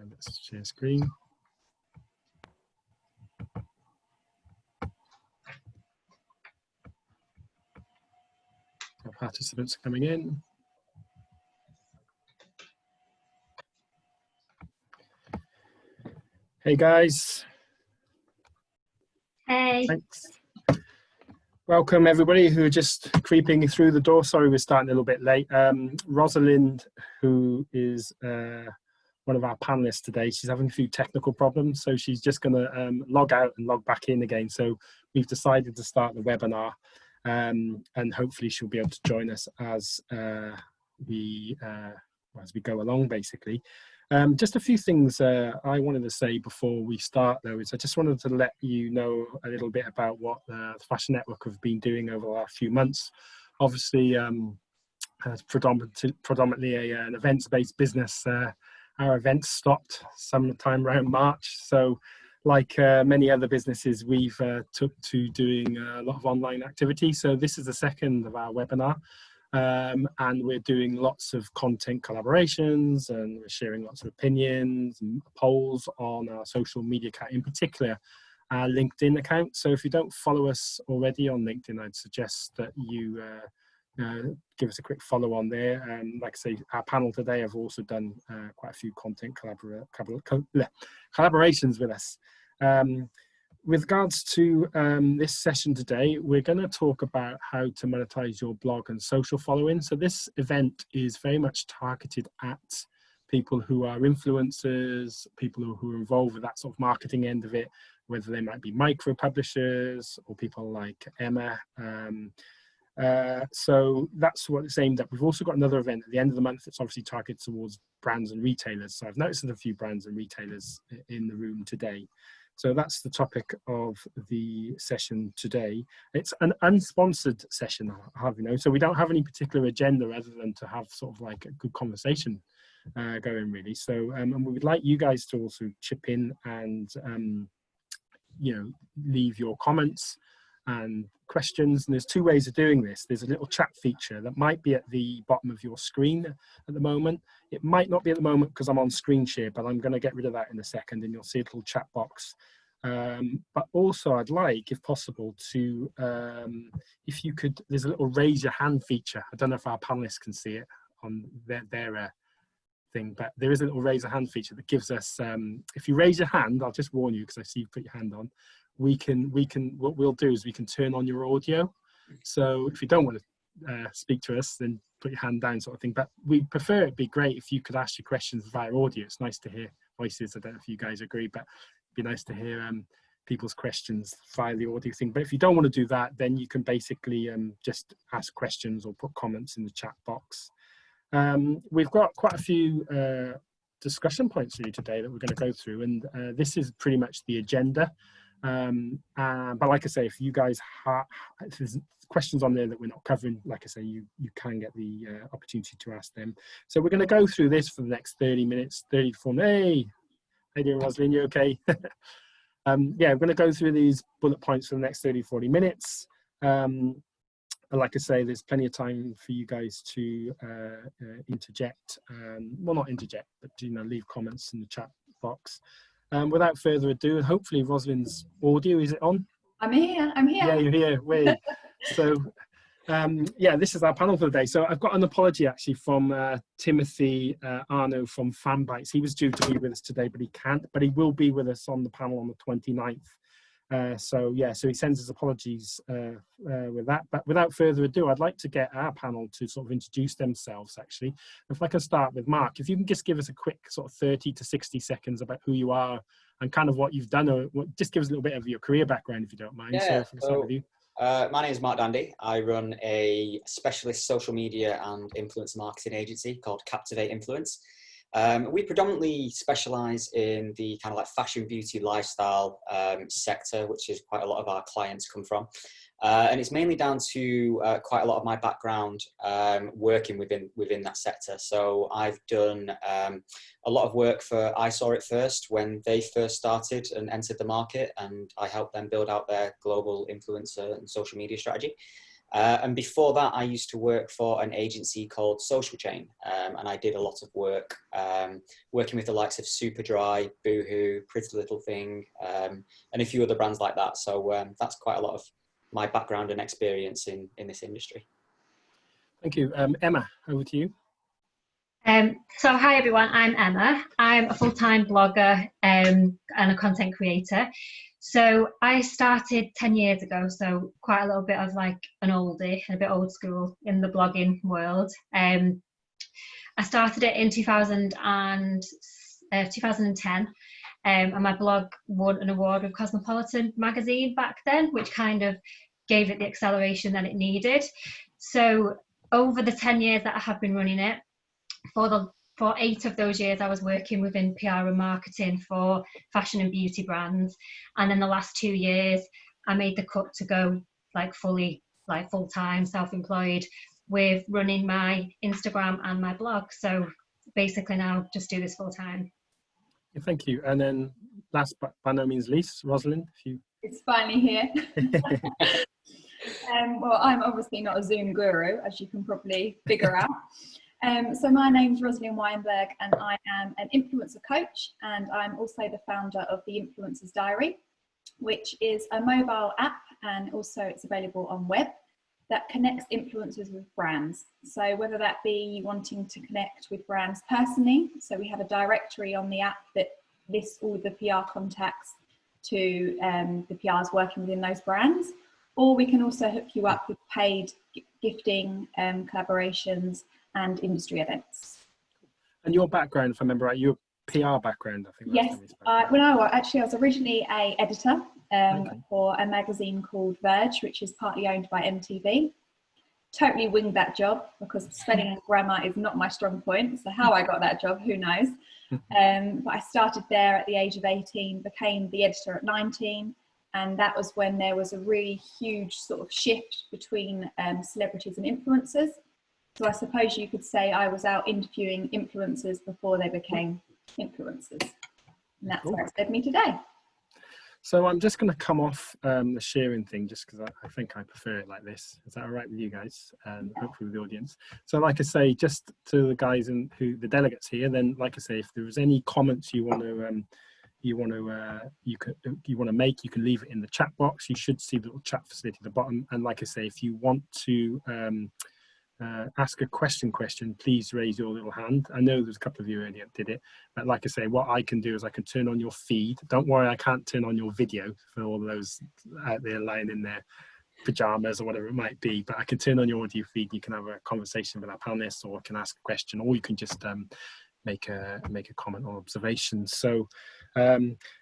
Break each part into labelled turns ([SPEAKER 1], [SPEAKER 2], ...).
[SPEAKER 1] let's share screen. Our participants are coming in. Hey guys.
[SPEAKER 2] Hey.
[SPEAKER 1] Thanks. Welcome everybody who are just creeping through the door. Sorry we're starting a little bit late. Rosalind, who is one of our panelists today, she's having a few technical problems, so she's just going to log out and log back in again. So we've decided to start the webinar, and hopefully she'll be able to join us as we go along, basically. Just a few things I wanted to say before we start, though, is I just wanted to let you know a little bit about what the Fashion Network have been doing over the last few months. Obviously, as predominantly an events-based business, our events stopped sometime around March. So like many other businesses, we've took to doing a lot of online activity. So this is the second of our webinar. And we're doing lots of content collaborations, and we're sharing lots of opinions and polls on our social media account, in particular our LinkedIn account. So if you don't follow us already on LinkedIn, I'd suggest that you give us a quick follow on there. Like I say, our panel today have also done quite a few content collaborations with us. With regards to this session today, we're going to talk about how to monetize your blog and social following. So this event is very much targeted at people who are influencers, people who are involved with that sort of marketing end of it, whether they might be micro publishers or people like Emma. So that's what it's aimed at. We've also got another event at the end of the month that's obviously targeted towards brands and retailers. So I've noticed there's a few brands and retailers in the room today. So that's the topic of the session today. It's an unsponsored session, I'll have you know. So we don't have any particular agenda other than to have sort of like a good conversation going, really. So and we would like you guys to also chip in and you know, leave your comments and questions. And there's two ways of doing this. There's a little chat feature that might be at the bottom of your screen at the moment. It might not be at the moment because I'm on screen share, but I'm going to get rid of that in a second, and you'll see a little chat box. But also I'd like, if possible, to if you could, there's a little raise your hand feature. I don't know if our panelists can see it on their thing, but there is a little raise a hand feature that gives us, if you raise your hand, I'll just warn you because I see you put your hand on, what we'll do is we can turn on your audio. So if you don't want to speak to us, then put your hand down, sort of thing. But we prefer, it'd be great if you could ask your questions via audio. It's nice to hear voices. I don't know if you guys agree, but it'd be nice to hear people's questions via the audio thing. But if you don't want to do that, then you can basically just ask questions or put comments in the chat box. We've got quite a few discussion points for you today that we're going to go through, and this is pretty much the agenda. But like I say, if you guys if there's questions on there that we're not covering, like I say, you can get the opportunity to ask them. So we're going to go through this for the next 30 minutes, 30 to 40. Hey, how you doing, Rosalind? You okay? Yeah, we're going to go through these bullet points for the next 30, 40 minutes. And like I say, there's plenty of time for you guys to interject. Well, not interject, but you know, leave comments in the chat box. Without further ado, and hopefully Rosalind's audio, is it on?
[SPEAKER 2] I'm here.
[SPEAKER 1] Yeah, you're here. Wait. So, yeah, this is our panel for the day. So I've got an apology actually from Timothy Arno from Fanbytes. He was due to be with us today, but he can't. But he will be with us on the panel on the 29th. So yeah, so he sends his apologies with that. But without further ado, I'd like to get our panel to sort of introduce themselves, actually. If I can start with Mark, if you can just give us a quick sort of 30 to 60 seconds about who you are and kind of what you've done, or just give us a little bit of your career background, if you don't mind.
[SPEAKER 3] Yeah,
[SPEAKER 1] so if I can start with you.
[SPEAKER 3] My name is Mark Dandy. I run a specialist social media and influencer marketing agency called Captivate Influence. We predominantly specialize in the kind of like fashion, beauty, lifestyle sector, which is quite a lot of our clients come from. And it's mainly down to quite a lot of my background working within that sector. So I've done a lot of work for I Saw It First when they first started and entered the market, and I helped them build out their global influencer and social media strategy. And before that, I used to work for an agency called Social Chain, and I did a lot of work working with the likes of Superdry, Boohoo, Pretty Little Thing, and a few other brands like that. So that's quite a lot of my background and experience in this industry.
[SPEAKER 1] Thank you. Emma, over to you.
[SPEAKER 2] So hi everyone, I'm Emma. I'm a full-time blogger and a content creator. So I started 10 years ago, so quite a little bit of like an oldie, a bit old school in the blogging world. I started it in 2010, and my blog won an award with Cosmopolitan magazine back then, which kind of gave it the acceleration that it needed. So over the 10 years that I have been running it, for 8 of those years I was working within PR and marketing for fashion and beauty brands, and then the last 2 years I made the cut to go like fully, like full-time self-employed with running my Instagram and my blog. So basically now just do this full-time.
[SPEAKER 1] Thank you. And then last but by no means least, Rosalind, if you...
[SPEAKER 4] It's finally here. Well, I'm obviously not a Zoom guru, as you can probably figure out. So my name's Rosalind Weinberg, and I am an influencer coach, and I'm also the founder of the Influencers Diary, which is a mobile app, and also it's available on web, that connects influencers with brands. So whether that be wanting to connect with brands personally, so we have a directory on the app that lists all the PR contacts to the PRs working within those brands, or we can also hook you up with paid gifting, collaborations, and industry events.
[SPEAKER 1] And your background, if I remember right, your PR background, I think.
[SPEAKER 4] Yes, I was originally an editor for a magazine called Verge, which is partly owned by MTV. Totally winged that job because spelling and grammar is not my strong point. So how I got that job, who knows? But I started there at the age of 18, became the editor at 19. And that was when there was a really huge sort of shift between celebrities and influencers. So I suppose you could say I was out interviewing influencers before they became influencers. And that's where it's led me today.
[SPEAKER 1] So I'm just going to come off the sharing thing just because I think I prefer it like this. Is that all right with you guys? And hopefully with the audience. So like I say, just to the guys and the delegates here, then like I say, if there was any comments you want to make, you can leave it in the chat box. You should see the little chat facility at the bottom. And like I say, if you want to ask a question, please raise your little hand. I know there's a couple of you earlier did it, but like I say, what I can do is I can turn on your feed. Don't worry, I can't turn on your video for all those out there lying in their pajamas or whatever it might be, but I can turn on your audio feed. You can have a conversation with our panelists, or can ask a question, or you can just make a comment or observation. So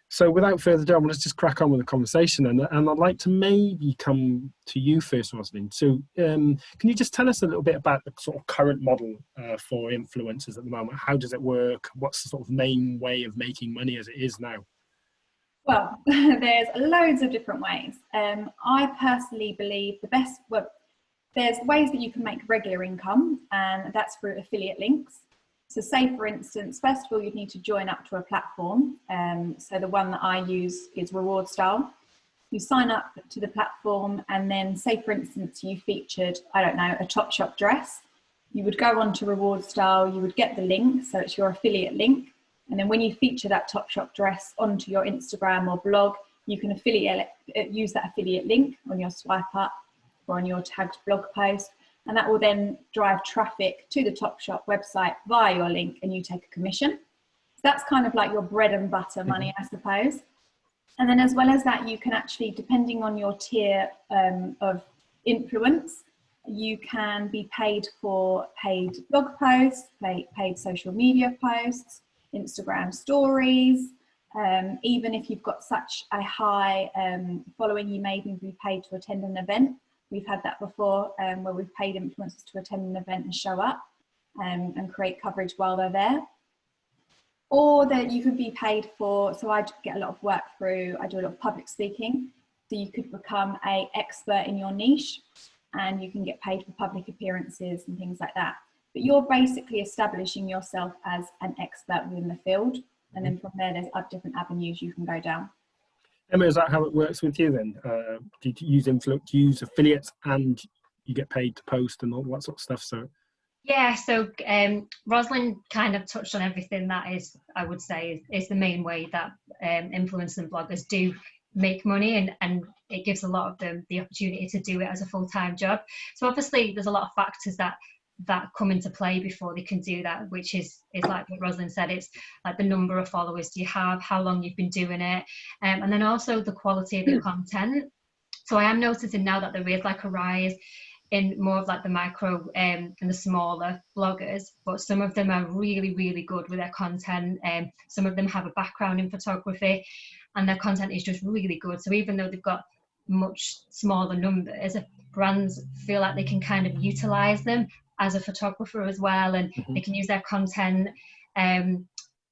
[SPEAKER 1] so without further ado, let's just crack on with the conversation, and I'd like to maybe come to you first, Rosalind. So can you just tell us a little bit about the sort of current model for influencers at the moment? How does it work? What's the sort of main way of making money as it is now?
[SPEAKER 4] Well, there's loads of different ways. I personally believe there's ways that you can make regular income, and that's through affiliate links. So say, for instance, first of all, you'd need to join up to a platform. So the one that I use is Reward Style. You sign up to the platform, and then say, for instance, you featured, I don't know, a Topshop dress. You would go on to Reward Style, you would get the link, so it's your affiliate link. And then when you feature that Topshop dress onto your Instagram or blog, you can use that affiliate link on your swipe up or on your tagged blog post. And that will then drive traffic to the Topshop website via your link, and you take a commission. So that's kind of like your bread and butter money, I suppose. And then as well as that, you can actually, depending on your tier of influence, you can be paid for paid blog posts, paid social media posts, Instagram stories. Even if you've got such a high following, you may even be paid to attend an event. We've had that before, where we've paid influencers to attend an event and show up and create coverage while they're there. Or that you could be paid for, so I get a lot of work through, I do a lot of public speaking. So you could become an expert in your niche, and you can get paid for public appearances and things like that. But you're basically establishing yourself as an expert within the field. And then from there, there's different avenues you can go down.
[SPEAKER 1] Emma, is that how it works with you then? Do you use affiliates and you get paid to post and all that sort of stuff. So
[SPEAKER 2] yeah, so Rosalind kind of touched on everything that is, I would say, is the main way that influencers and bloggers do make money, and it gives a lot of them the opportunity to do it as a full-time job. So obviously there's a lot of factors that come into play before they can do that, which is like what Rosalind said. It's like the number of followers do you have, how long you've been doing it, and then also the quality of your content. So I am noticing now that there is like a rise in more of like the micro and the smaller bloggers, but some of them are really, really good with their content. Some of them have a background in photography and their content is just really good. So even though they've got much smaller numbers, brands feel like they can kind of utilize them as a photographer as well, and they can use their content on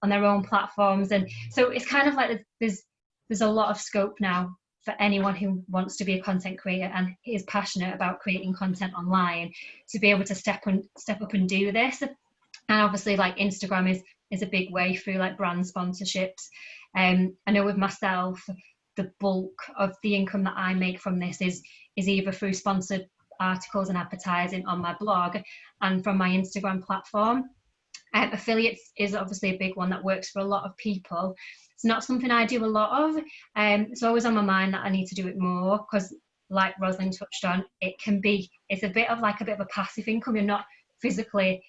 [SPEAKER 2] their own platforms. And so it's kind of like there's a lot of scope now for anyone who wants to be a content creator and is passionate about creating content online to be able to step up and do this. And obviously like Instagram is a big way through like brand sponsorships. I know with myself, the bulk of the income that I make from this is either through sponsored articles and advertising on my blog and from my Instagram platform. Affiliates is obviously a big one that works for a lot of people. It's not something I do a lot of. It's always on my mind that I need to do it more, because like Rosalind touched on, it's a bit of a passive income. You're not physically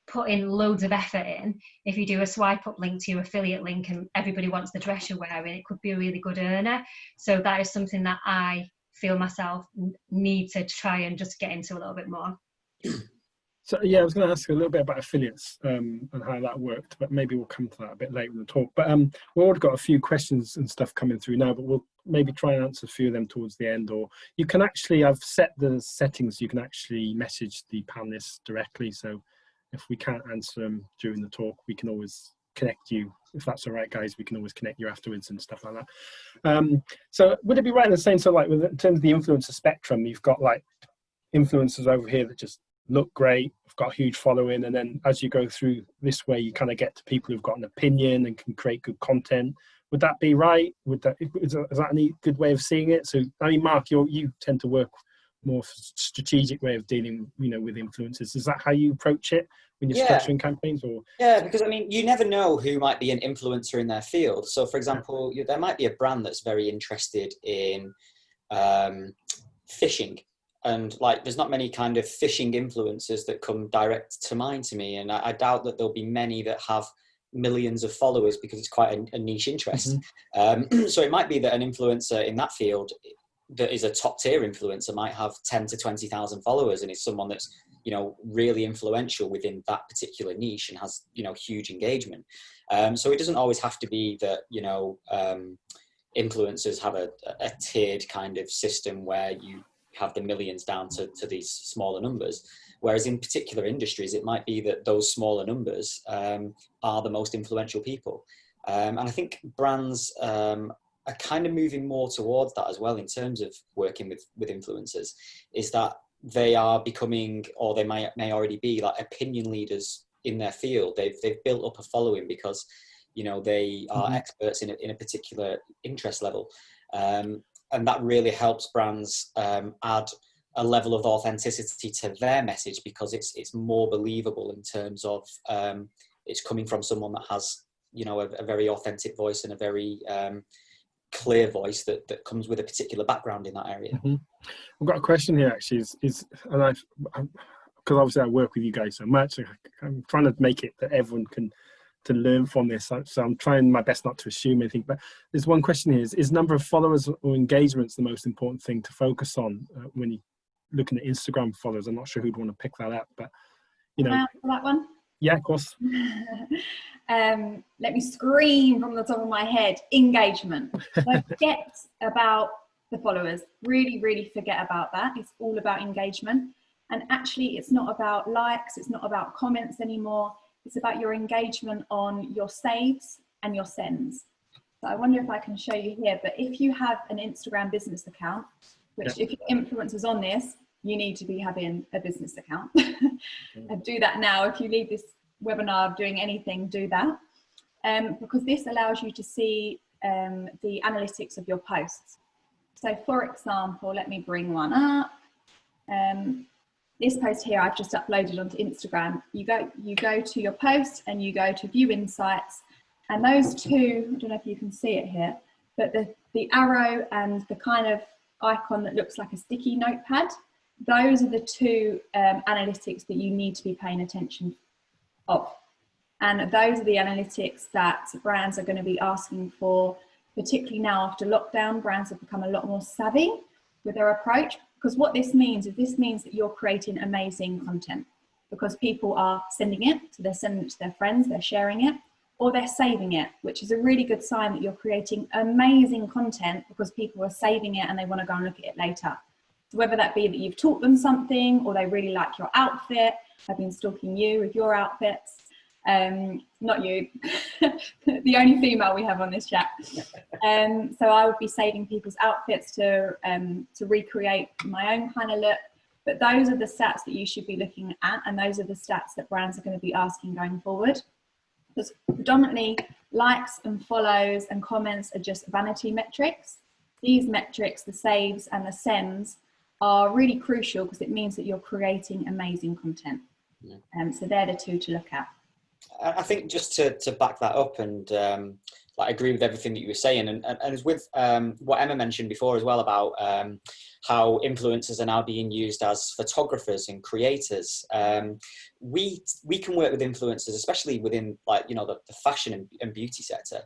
[SPEAKER 2] putting loads of effort in. If you do a swipe up link to your affiliate link and everybody wants the dress you're wearing, it could be a really good earner. So that is something that I feel myself need to try and just get into a little bit more.
[SPEAKER 1] So yeah, I was going to ask a little bit about affiliates and how that worked, but maybe we'll come to that a bit later in the talk. But we've already got a few questions and stuff coming through now, but we'll maybe try and answer a few of them towards the end. Or you can actually, I've set the settings, you can actually message the panelists directly. So if we can't answer them during the talk, we can always connect you. If that's all right, guys, we can always connect you afterwards and stuff like that. So would it be right in saying, so like in terms of the influencer spectrum, you've got like influencers over here that just look great, have got a huge following, and then as you go through this way, you kind of get to people who've got an opinion and can create good content. Would that be right? Is that any good way of seeing it? So I mean, Mark, you tend to work more strategic way of dealing, with influencers. Is that how you approach it when you're structuring campaigns? Or
[SPEAKER 3] because I mean, you never know who might be an influencer in their field. So for example, there might be a brand that's very interested in fishing. And like, there's not many kind of fishing influencers that come direct to mind to me. And I doubt that there'll be many that have millions of followers because it's quite a niche interest. So it might be that an influencer in that field that is a top tier influencer might have 10 to 20,000 followers and is someone that's, really influential within that particular niche and has, huge engagement. So it doesn't always have to be that, influencers have a tiered kind of system where you have the millions down to these smaller numbers, whereas in particular industries it might be that those smaller numbers are the most influential people, and I think brands are kind of moving more towards that as well in terms of working with influencers, is that they are becoming, or they may already be, like opinion leaders in their field. They've built up a following because they are experts in a particular interest level. And that really helps brands add a level of authenticity to their message, because it's more believable in terms of it's coming from someone that has a very authentic voice and a very clear voice that comes with a particular background in that area.
[SPEAKER 1] I've got a question here actually, because obviously I work with you guys so much, I'm trying to make it that everyone can to learn from this, so I'm trying my best not to assume anything, but there's one question here: is number of followers or engagements the most important thing to focus on when you're looking at Instagram followers? I'm not sure who'd want to pick that up, but
[SPEAKER 4] that one.
[SPEAKER 1] Yeah, of course.
[SPEAKER 4] Let me scream from the top of my head: engagement. Forget about the followers, really forget about that. It's all about engagement, and actually it's not about likes, it's not about comments anymore. It's about your engagement on your saves and your sends. So I wonder if I can show you here, but if you have an Instagram business account, which if your influencer's on this, you need to be having a business account. And do that now. If you leave this webinar doing anything, do that. Because this allows you to see the analytics of your posts. So for example, let me bring one up. This post here I've just uploaded onto Instagram. You go to your post and you go to view insights, and those two, I don't know if you can see it here, but the arrow and the kind of icon that looks like a sticky notepad, those are the two analytics that you need to be paying attention of. And those are the analytics that brands are going to be asking for, particularly now after lockdown. Brands have become a lot more savvy with their approach, because what this means is that you're creating amazing content, because people are sending it, so they're sending it to their friends, they're sharing it, or they're saving it, which is a really good sign that you're creating amazing content because people are saving it and they want to go and look at it later. So whether that be that you've taught them something, or they really like your outfit, I've been stalking you with your outfits. Not you, the only female we have on this chat. So I would be saving people's outfits to recreate my own kind of look. But those are the stats that you should be looking at, and those are the stats that brands are going to be asking going forward. Because predominantly likes and follows and comments are just vanity metrics. These metrics, the saves and the sends, are really crucial because it means that you're creating amazing content. So they're the two to look at.
[SPEAKER 3] I think just to back that up and like agree with everything that you were saying, and as with what Emma mentioned before as well about how influencers are now being used as photographers and creators. We can work with influencers, especially within the fashion and beauty sector,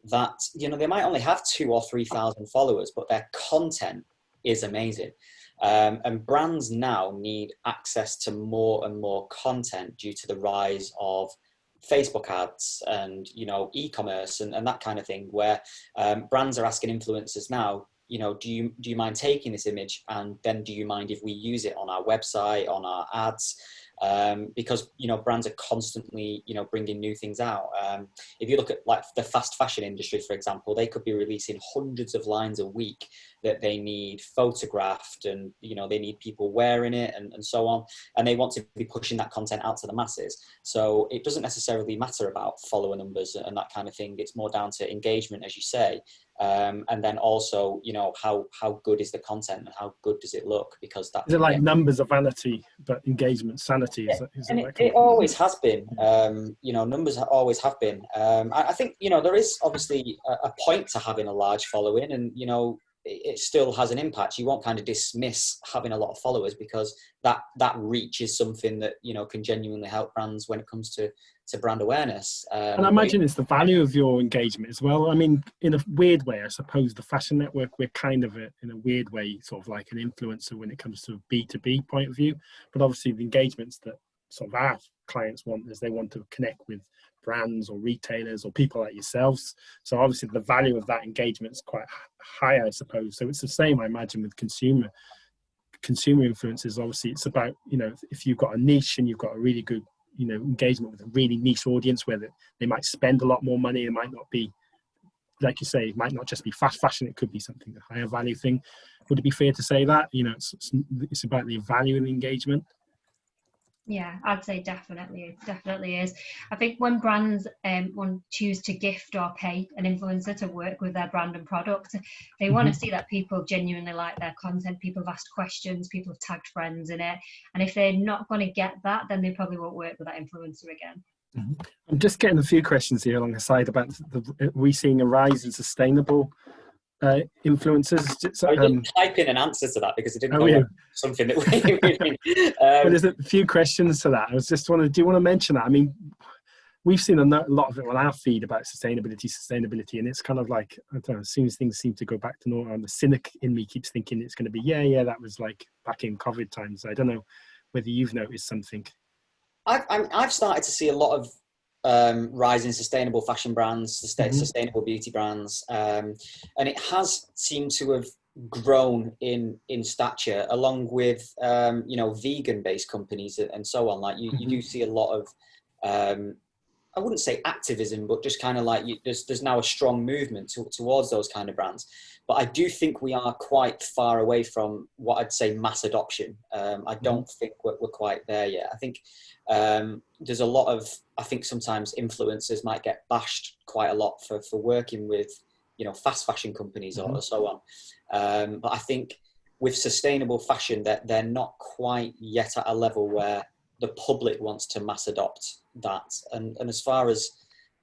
[SPEAKER 3] that they might only have 2,000 or 3,000 followers, but their content is amazing. And brands now need access to more and more content due to the rise of Facebook ads and e-commerce and that kind of thing, where brands are asking influencers now, do you mind taking this image, and then do you mind if we use it on our website, on our ads? Because brands are constantly bringing new things out. If you look at like the fast fashion industry, for example, they could be releasing hundreds of lines a week that they need photographed, and they need people wearing it and so on, and they want to be pushing that content out to the masses. So it doesn't necessarily matter about follower numbers and that kind of thing. It's more down to engagement, as you say, and then also how good is the content and how good does it look, because that
[SPEAKER 1] is it like numbers are vanity but engagement sanity?
[SPEAKER 3] It always has been. Numbers always have been. I think there is obviously a point to having a large following, and it still has an impact. You won't kind of dismiss having a lot of followers, because that reach is something that can genuinely help brands when it comes to brand awareness.
[SPEAKER 1] And I imagine it's the value of your engagement as well. I mean, in a weird way, I suppose the Fashion Network, we're kind of in a weird way sort of like an influencer when it comes to a B2B point of view, but obviously the engagements that sort of our clients want is they want to connect with brands or retailers or people like yourselves. So obviously the value of that engagement is quite high, I suppose. So it's the same, I imagine, with consumer influencers. Obviously it's about, if you've got a niche and you've got a really good, engagement with a really niche audience where they might spend a lot more money, it might not be, like you say, it might not just be fast fashion, it could be something, a higher value thing. Would it be fair to say that, it's about the value and engagement?
[SPEAKER 2] Yeah, I'd say definitely is. I think when brands choose to gift or pay an influencer to work with their brand and product, they want to see that people genuinely like their content, people have asked questions, people have tagged friends in it, and if they're not going to get that, then they probably won't work with that influencer again.
[SPEAKER 1] I'm just getting a few questions here along the side about are we seeing a rise in sustainable influencers?
[SPEAKER 3] I didn't type in an answer to that because it didn't know something that we
[SPEAKER 1] well, there's a few questions to that. I was just wondering, do you want to mention that? I mean, we've seen a lot of it on our feed about sustainability, and it's kind of like, I don't know, as soon as things seem to go back to normal, the cynic in me keeps thinking it's going to be, that was like back in COVID times. I don't know whether you've noticed something.
[SPEAKER 3] I've started to see a lot of rise in sustainable fashion brands, sustainable beauty brands, and it has seemed to have grown in stature along with vegan-based companies and so on. Like you do see a lot of I wouldn't say activism, but just kind of like there's now a strong movement towards those kind of brands. But I do think we are quite far away from what I'd say mass adoption. I don't think we're quite there yet. I think there's a lot of, I think sometimes influencers might get bashed quite a lot for working with, fast fashion companies or so on. But I think with sustainable fashion, that they're not quite yet at a level where the public wants to mass adopt that. And as far as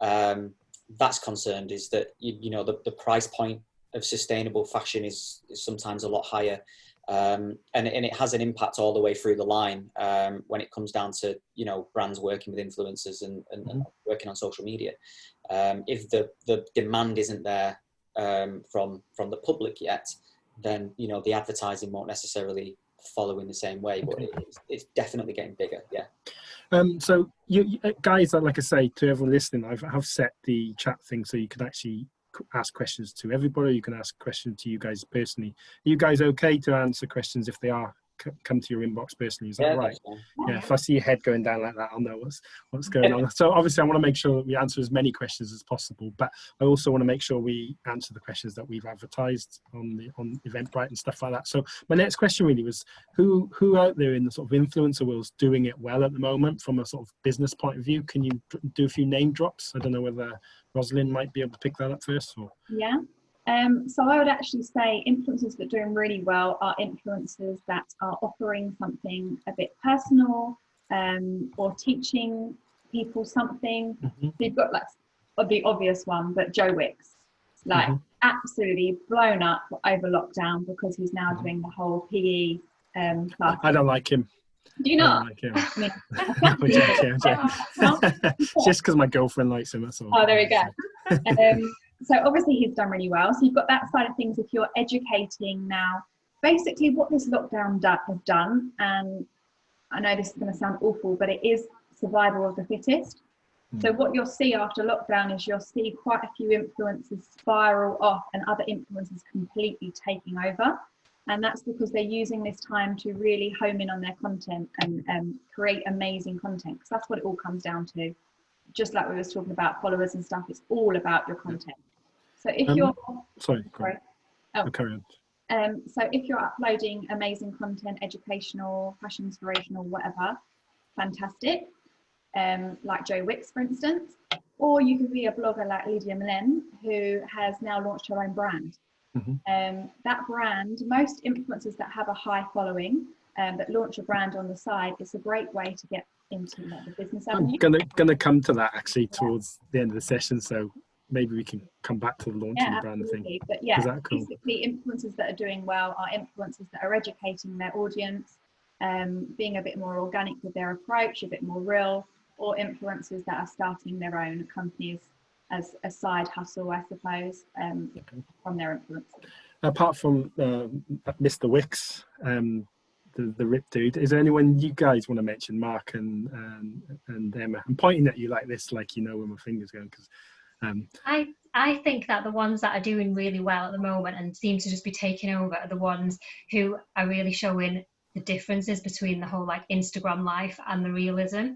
[SPEAKER 3] that's concerned, is that you know the price point of sustainable fashion is sometimes a lot higher, and it has an impact all the way through the line when it comes down to, you know, brands working with influencers and working on social media. If the demand isn't there from the public yet, then, you know, the advertising won't necessarily follow in the same way, but it's definitely getting bigger. Yeah.
[SPEAKER 1] So you guys, like I say to everyone listening, I've set the chat thing so you can actually ask questions to everybody. You can ask questions to you guys personally. Are you guys okay to answer questions if they are come to your inbox personally? Is that right? Yeah, if I see your head going down like that, I'll know what's going on. So obviously I want to make sure that we answer as many questions as possible, but I also want to make sure we answer the questions that we've advertised on Eventbrite and stuff like that. So my next question really was, who out there in the sort of influencer world is doing it well at the moment from a sort of business point of view? Can you do a few name drops? I don't know whether Rosalind might be able to pick that up first. Or...
[SPEAKER 4] Yeah. So I would actually say influencers that are doing really well are influencers that are offering something a bit personal, or teaching people something. So you've got like the obvious one, but Joe Wicks, like absolutely blown up over lockdown because he's now doing the whole PE class.
[SPEAKER 1] I don't like him.
[SPEAKER 4] Do you not?
[SPEAKER 1] I don't like him. Just because my girlfriend likes him, that's all.
[SPEAKER 4] Oh, there we go. So obviously he's done really well. So you've got that side of things. If you're educating now, basically what this lockdown has done, and I know this is going to sound awful, but it is survival of the fittest. So what you'll see after lockdown is you'll see quite a few influencers spiral off and other influencers completely taking over. And that's because they're using this time to really home in on their content and create amazing content, because that's what it all comes down to. Just like we were talking about followers and stuff, it's all about your content. So if you're
[SPEAKER 1] carry on.
[SPEAKER 4] So if you're uploading amazing content, educational, fashion inspirational, whatever, fantastic. Like Joe Wicks, for instance, or you could be a blogger like Lydia Millen, who has now launched her own brand. That brand, most influencers that have a high following that launch a brand on the side, it's a great way to get into the business avenue.
[SPEAKER 1] I'm gonna come to that actually towards the end of the session, so maybe we can come back to the launching the brand thing.
[SPEAKER 4] But yeah,
[SPEAKER 1] cool?
[SPEAKER 4] Basically influencers that are doing well are influencers that are educating their audience, being a bit more organic with their approach, a bit more real, or influencers that are starting their own companies as a side hustle, I suppose, from their influence. Apart
[SPEAKER 1] from Mr. Wicks, the rip dude, is there anyone you guys want to mention? Mark and Emma. I'm pointing at you like this, like you know where my finger's going, because
[SPEAKER 2] I think that the ones that are doing really well at the moment and seem to just be taking over are the ones who are really showing the differences between the whole like Instagram life and the realism.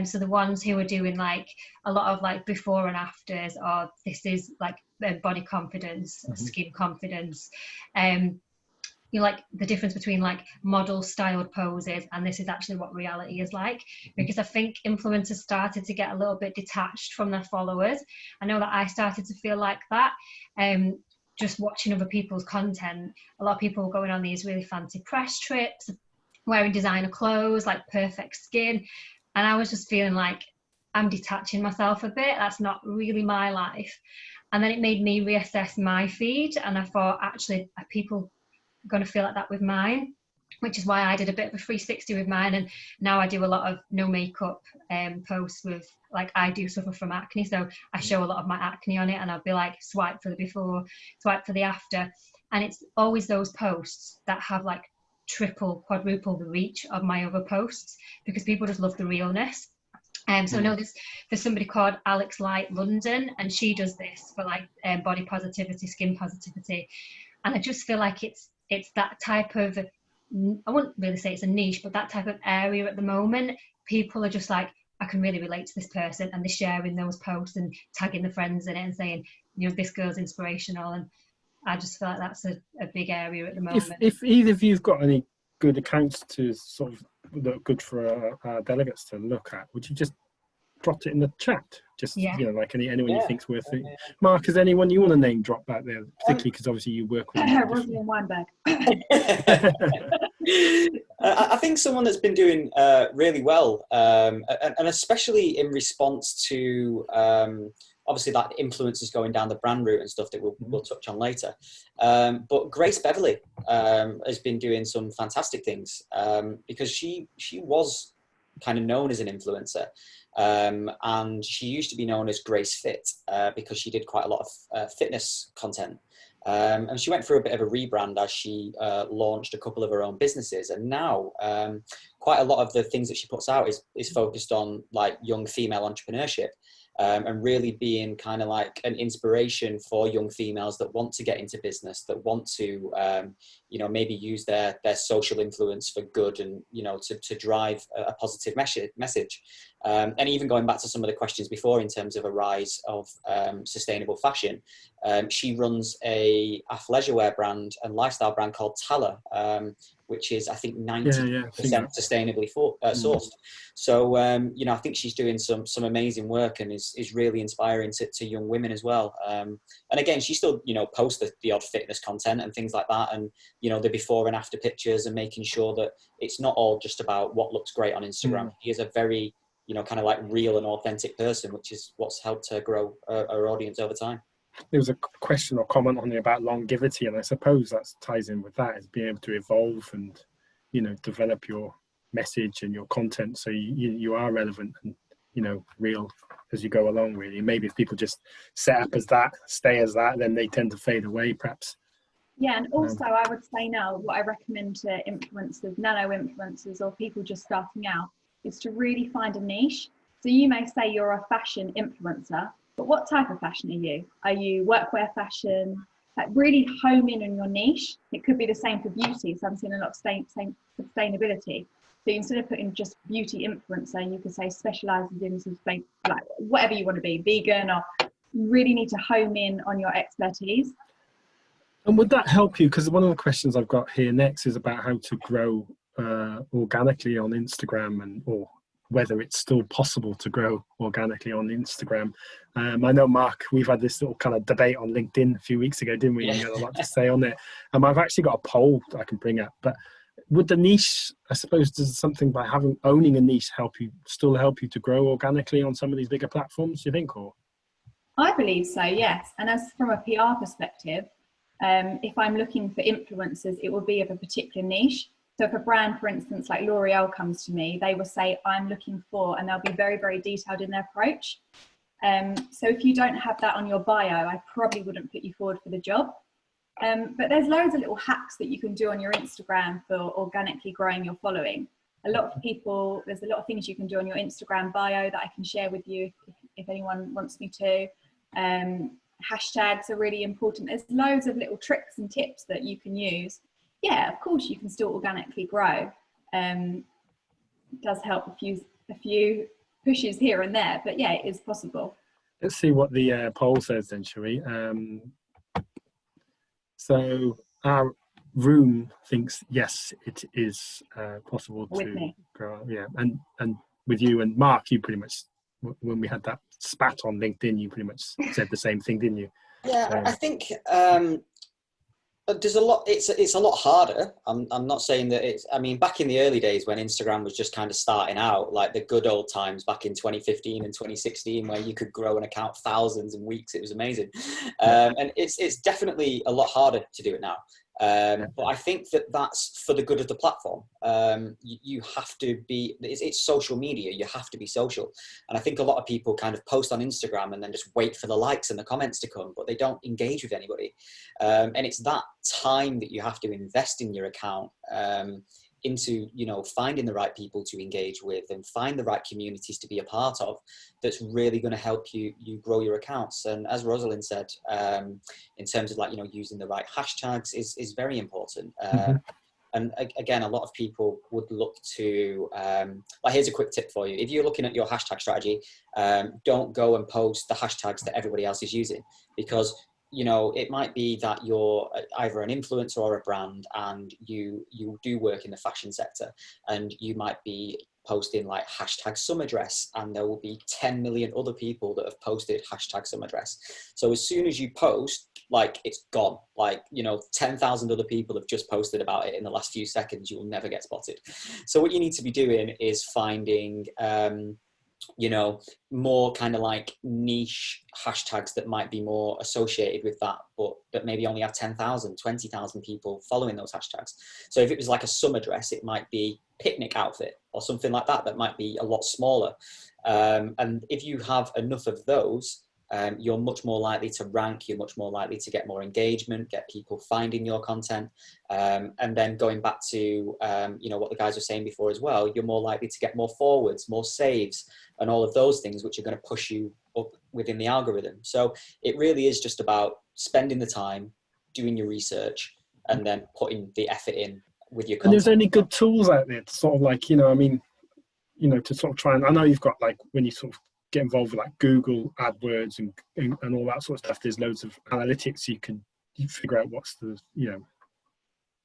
[SPEAKER 2] So the ones who are doing like a lot of like before and afters, or this is like body confidence, skin confidence, you know, like the difference between like model styled poses and this is actually what reality is like. Because I think influencers started to get a little bit detached from their followers. I know that I started to feel like that. Just watching other people's content, a lot of people were going on these really fancy press trips, wearing designer clothes, like perfect skin. And I was just feeling like I'm detaching myself a bit. That's not really my life. And then it made me reassess my feed. And I thought, actually, are people going to feel like that with mine? Which is why I did a bit of a 360 with mine. And now I do a lot of no makeup posts with, like, I do suffer from acne. So I show a lot of my acne on it and I'll be like, swipe for the before, swipe for the after. And it's always those posts that have like triple, quadruple the reach of my other posts because people just love the realness. So I know there's somebody called Alex Light London, and she does this for like body positivity, skin positivity. And I just feel like it's that type of, I wouldn't really say it's a niche, but that type of area at the moment. People are just like, I can really relate to this person, and they're sharing those posts and tagging the friends in it and saying, you know, this girl's inspirational. And I just feel like that's a big area at the moment.
[SPEAKER 1] If either of you've got any good accounts to sort of look good for our delegates to look at, would you just drop it in the chat. Just,
[SPEAKER 2] Yeah.
[SPEAKER 1] you know, like anyone you
[SPEAKER 3] Yeah.
[SPEAKER 1] think's worth it. Mark, is there anyone you want to name drop out there, particularly because obviously you work with
[SPEAKER 4] Rosalind Weinberg.
[SPEAKER 3] I think someone that's been doing really well, and especially in response to obviously that influencers going down the brand route and stuff that we'll touch on later. But Grace Beverley has been doing some fantastic things because she was kind of known as an influencer. And she used to be known as Grace Fit because she did quite a lot of fitness content. And she went through a bit of a rebrand as she launched a couple of her own businesses. And now quite a lot of the things that she puts out is focused on like young female entrepreneurship. And really being kind of like an inspiration for young females that want to get into business, that want to, you know, maybe use their social influence for good and, you know, to drive a positive message. And even going back to some of the questions before in terms of a rise of sustainable fashion, she runs a athleisure wear brand and lifestyle brand called Tala, which is, I think, 90% sustainably sourced. So, you know, I think she's doing some amazing work and is really inspiring to young women as well. And again, she still, you know, posts the odd fitness content and things like that. And, you know, the before and after pictures and making sure that it's not all just about what looks great on Instagram. She is a very, you know, kind of like real and authentic person, which is what's helped her grow her audience over time.
[SPEAKER 1] There was a question or comment on there about longevity, and I suppose that ties in with that, is being able to evolve and, you know, develop your message and your content so you are relevant and, you know, real as you go along, really. Maybe if people just set up as that, stay as that, then they tend to fade away, perhaps.
[SPEAKER 4] Yeah, and also I would say now what I recommend to influencers, nano influencers, or people just starting out is to really find a niche. So you may say you're a fashion influencer, but what type of fashion are you? Are you workwear fashion? Like really home in on your niche. It could be the same for beauty. So I'm seeing a lot of sustainability. So instead of putting just beauty influencer, you could say specializes in like whatever you want to be, vegan, or you really need to home in on your expertise.
[SPEAKER 1] And would that help you? Because one of the questions I've got here next is about how to grow organically on Instagram, or whether it's still possible to grow organically on Instagram. I know, Mark, we've had this little kind of debate on LinkedIn a few weeks ago, didn't we? And you had a lot to say on it. I've actually got a poll I can bring up. But would the niche, I suppose, does something by owning a niche help you to grow organically on some of these bigger platforms, do you think? Or
[SPEAKER 4] I believe so, yes. And as from a PR perspective, if I'm looking for influencers, it will be of a particular niche. So if a brand, for instance, like L'Oreal comes to me, they will say, I'm looking for, and they'll be very, very detailed in their approach. So if you don't have that on your bio, I probably wouldn't put you forward for the job. But there's loads of little hacks that you can do on your Instagram for organically growing your following. There's a lot of things you can do on your Instagram bio that I can share with you if anyone wants me to. Hashtags are really important. There's loads of little tricks and tips that you can use. Yeah, of course you can still organically grow. It does help a few pushes here and there, but yeah, it is possible.
[SPEAKER 1] let's see what the poll says then, shall we? So our room thinks yes, it is possible to grow. Yeah, and with you and Mark, you pretty much, when we had that spat on LinkedIn, you pretty much said the same thing, didn't you?
[SPEAKER 3] Yeah, I think there's a lot. It's a lot harder. I'm not saying that it's. I mean, back in the early days when Instagram was just kind of starting out, like the good old times back in 2015 and 2016, where you could grow an account thousands in weeks, it was amazing. And it's definitely a lot harder to do it now. But I think that's for the good of the platform. You have to be, it's social media, you have to be social. And I think a lot of people kind of post on Instagram and then just wait for the likes and the comments to come, but they don't engage with anybody. And it's that time that you have to invest in your account into, you know, finding the right people to engage with and find the right communities to be a part of, that's really going to help you grow your accounts. And as Rosalind said, in terms of, like, you know, using the right hashtags is very important. And again, a lot of people would look to, like, here's a quick tip for you. If you're looking at your hashtag strategy, don't go and post the hashtags that everybody else is using, because, you know, it might be that you're either an influencer or a brand and you do work in the fashion sector, and you might be posting like hashtag summer dress, and there will be 10 million other people that have posted hashtag summer dress. So as soon as you post, like, it's gone. Like, you know, 10,000 other people have just posted about it in the last few seconds. You will never get spotted. So what you need to be doing is finding, you know, more kind of like niche hashtags that might be more associated with that, but that maybe only have 10,000, 20,000 people following those hashtags. So if it was like a summer dress, it might be picnic outfit or something like that, that might be a lot smaller. And if you have enough of those, you're much more likely to rank, you're much more likely to get more engagement, get people finding your content. And then going back to, you know, what the guys were saying before as well, you're more likely to get more forwards, more saves, and all of those things, which are going to push you up within the algorithm. So it really is just about spending the time, doing your research, and then putting the effort in with your content.
[SPEAKER 1] And there's only good tools out there to sort of like, you know, I mean, you know, to sort of try and, I know you've got like, when you sort of get involved with like Google AdWords and all that sort of stuff, there's loads of analytics you figure out what's the, you know,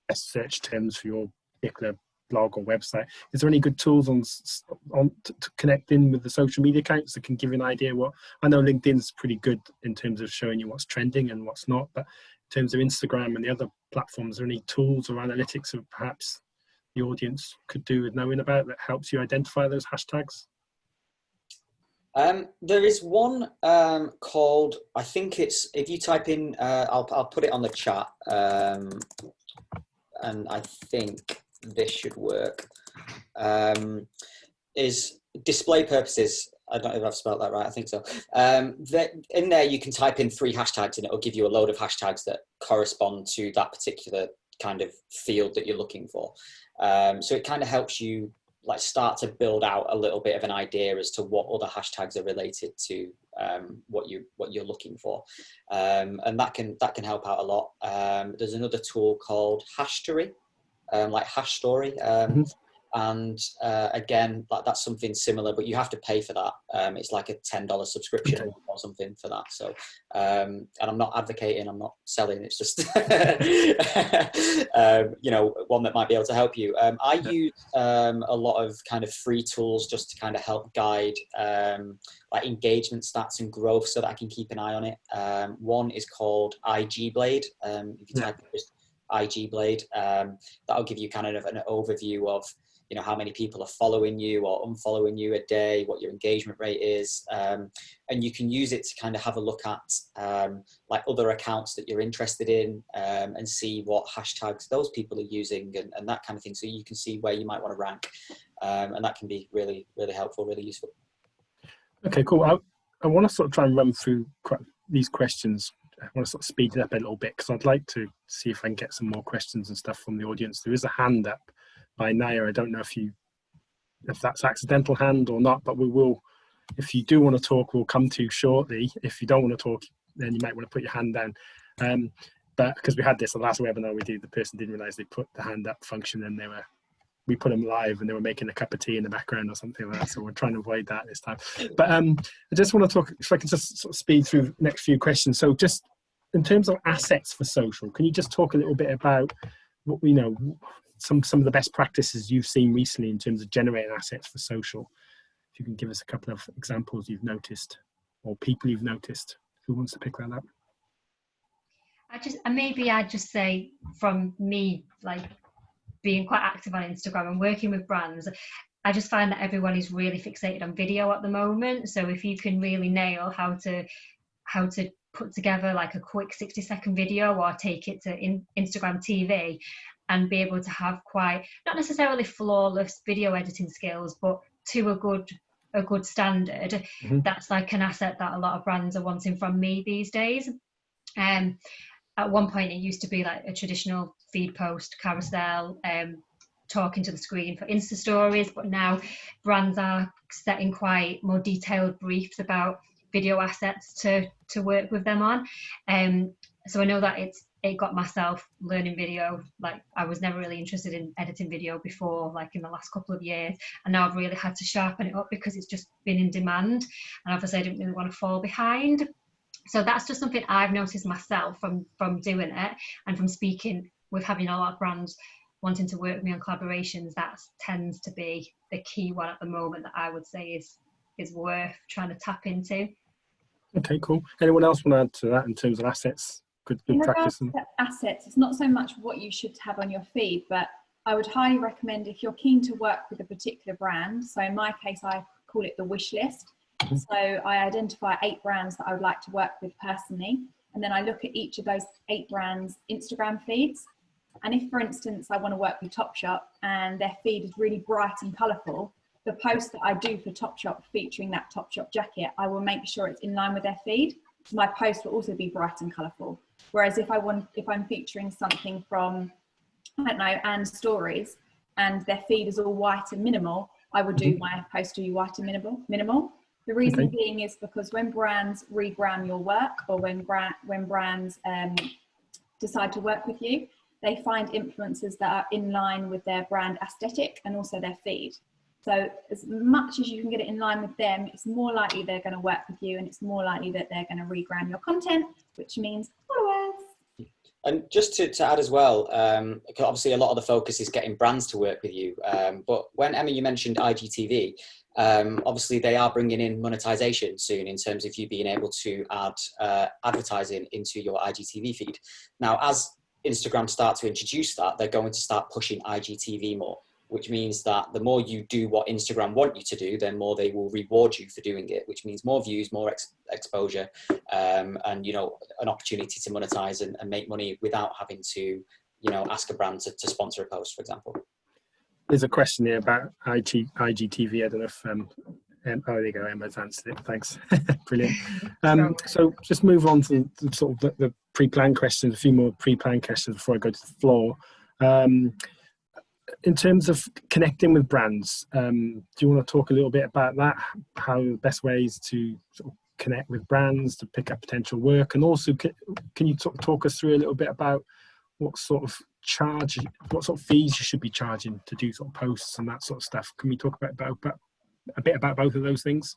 [SPEAKER 1] best search terms for your particular blog or website. Is there any good tools to connect in with the social media accounts that can give you an idea what, I know LinkedIn's pretty good in terms of showing you what's trending and what's not, but in terms of Instagram and the other platforms, are there any tools or analytics that perhaps the audience could do with knowing about that helps you identify those hashtags?
[SPEAKER 3] There is one called, I think it's, if you type in, I'll put it on the chat, and I think this should work, is display purposes. I don't know if I've spelled that right, I think so. In there you can type in 3 hashtags and it'll give you a load of hashtags that correspond to that particular kind of field that you're looking for. So it kind of helps you like start to build out a little bit of an idea as to what other hashtags are related to what you're looking for, and that can help out a lot. There's another tool called Hashtory, like Hash Story, and again, that's something similar, but you have to pay for that. It's like a $10 subscription or something for that. So, and I'm not advocating, I'm not selling. It's just you know, one that might be able to help you. I use a lot of kind of free tools just to kind of help guide like engagement stats and growth, so that I can keep an eye on it. One is called IG Blade. If you type in just IG Blade, that'll give you kind of an overview of, you know, how many people are following you or unfollowing you a day, what your engagement rate is. And you can use it to kind of have a look at like other accounts that you're interested in, and see what hashtags those people are using and that kind of thing. So you can see where you might want to rank. And that can be really, really helpful, really useful.
[SPEAKER 1] Okay, cool. I want to sort of try and run through these questions. I want to sort of speed it up a little bit because I'd like to see if I can get some more questions and stuff from the audience. There is a hand up by Naya. I don't know if that's accidental hand or not, but we will, if you do want to talk, we'll come to you shortly. If you don't want to talk, then you might want to put your hand down. But because we had this the last webinar we did, the person didn't realize they put the hand up function and we put them live and they were making a cup of tea in the background or something like that. So we're trying to avoid that this time. But I just want to talk, if I can just sort of speed through the next few questions. So just in terms of assets for social, can you just talk a little bit about what, you know, some of the best practices you've seen recently in terms of generating assets for social? If you can give us a couple of examples you've noticed or people you've noticed. Who wants to pick that up?
[SPEAKER 2] I'd just say from me, like being quite active on Instagram and working with brands, I just find that everyone is really fixated on video at the moment. So if you can really nail how to put together like a quick 60-second video or take it to Instagram TV and be able to have quite, not necessarily flawless video editing skills, but to a good standard, that's like an asset that a lot of brands are wanting from me these days. At one point, it used to be like a traditional feed post carousel, talking to the screen for Insta stories, but now brands are setting quite more detailed briefs about video assets to work with them on. So I know that it got myself learning video. Like I was never really interested in editing video before, like in the last couple of years, and now I've really had to sharpen it up because it's just been in demand, and obviously I didn't really want to fall behind. So that's just something I've noticed myself from doing it and from speaking with having a lot of brands wanting to work with me on collaborations, that tends to be the key one at the moment that I would say is worth trying to tap into.
[SPEAKER 1] Okay, cool. Anyone else want to add to that in terms of assets? Good
[SPEAKER 4] In
[SPEAKER 1] practice.
[SPEAKER 4] regards to assets, it's not so much what you should have on your feed, but I would highly recommend if you're keen to work with a particular brand. So in my case, I call it the wish list. So I identify 8 brands that I would like to work with personally. And then I look at each of those 8 brands' Instagram feeds. And if, for instance, I want to work with Topshop and their feed is really bright and colourful, the post that I do for Topshop featuring that Topshop jacket, I will make sure it's in line with their feed. So my post will also be bright and colourful. Whereas if I'm featuring something from, I don't know, Anne's Stories, and their feed is all white and minimal, I would do my post to be white and minimal. The reason being is because when brands rebrand your work, or when brands decide to work with you, they find influencers that are in line with their brand aesthetic and also their feed. So as much as you can get it in line with them, it's more likely they're going to work with you, and it's more likely that they're going to rebrand your content, which means followers.
[SPEAKER 3] And just to add as well, obviously a lot of the focus is getting brands to work with you. But when, Emma, you mentioned IGTV, obviously they are bringing in monetization soon in terms of you being able to add advertising into your IGTV feed. Now, as Instagram start to introduce that, they're going to start pushing IGTV more, which means that the more you do what Instagram want you to do, then more they will reward you for doing it, which means more views, more exposure, and, you know, an opportunity to monetize and make money without having to, you know, ask a brand to sponsor a post, for example.
[SPEAKER 1] There's a question here about IGTV. I don't know if, oh, there you go, Emma's answered it. Thanks. Brilliant. So just move on to sort of the pre-planned questions, a few more pre-planned questions before I go to the floor. In terms of connecting with brands, do you want to talk a little bit about that? How the best ways to sort of connect with brands to pick up potential work, and also can you talk us through a little bit about what sort of fees you should be charging to do sort of posts and that sort of stuff? Can we talk about a bit about both of those things?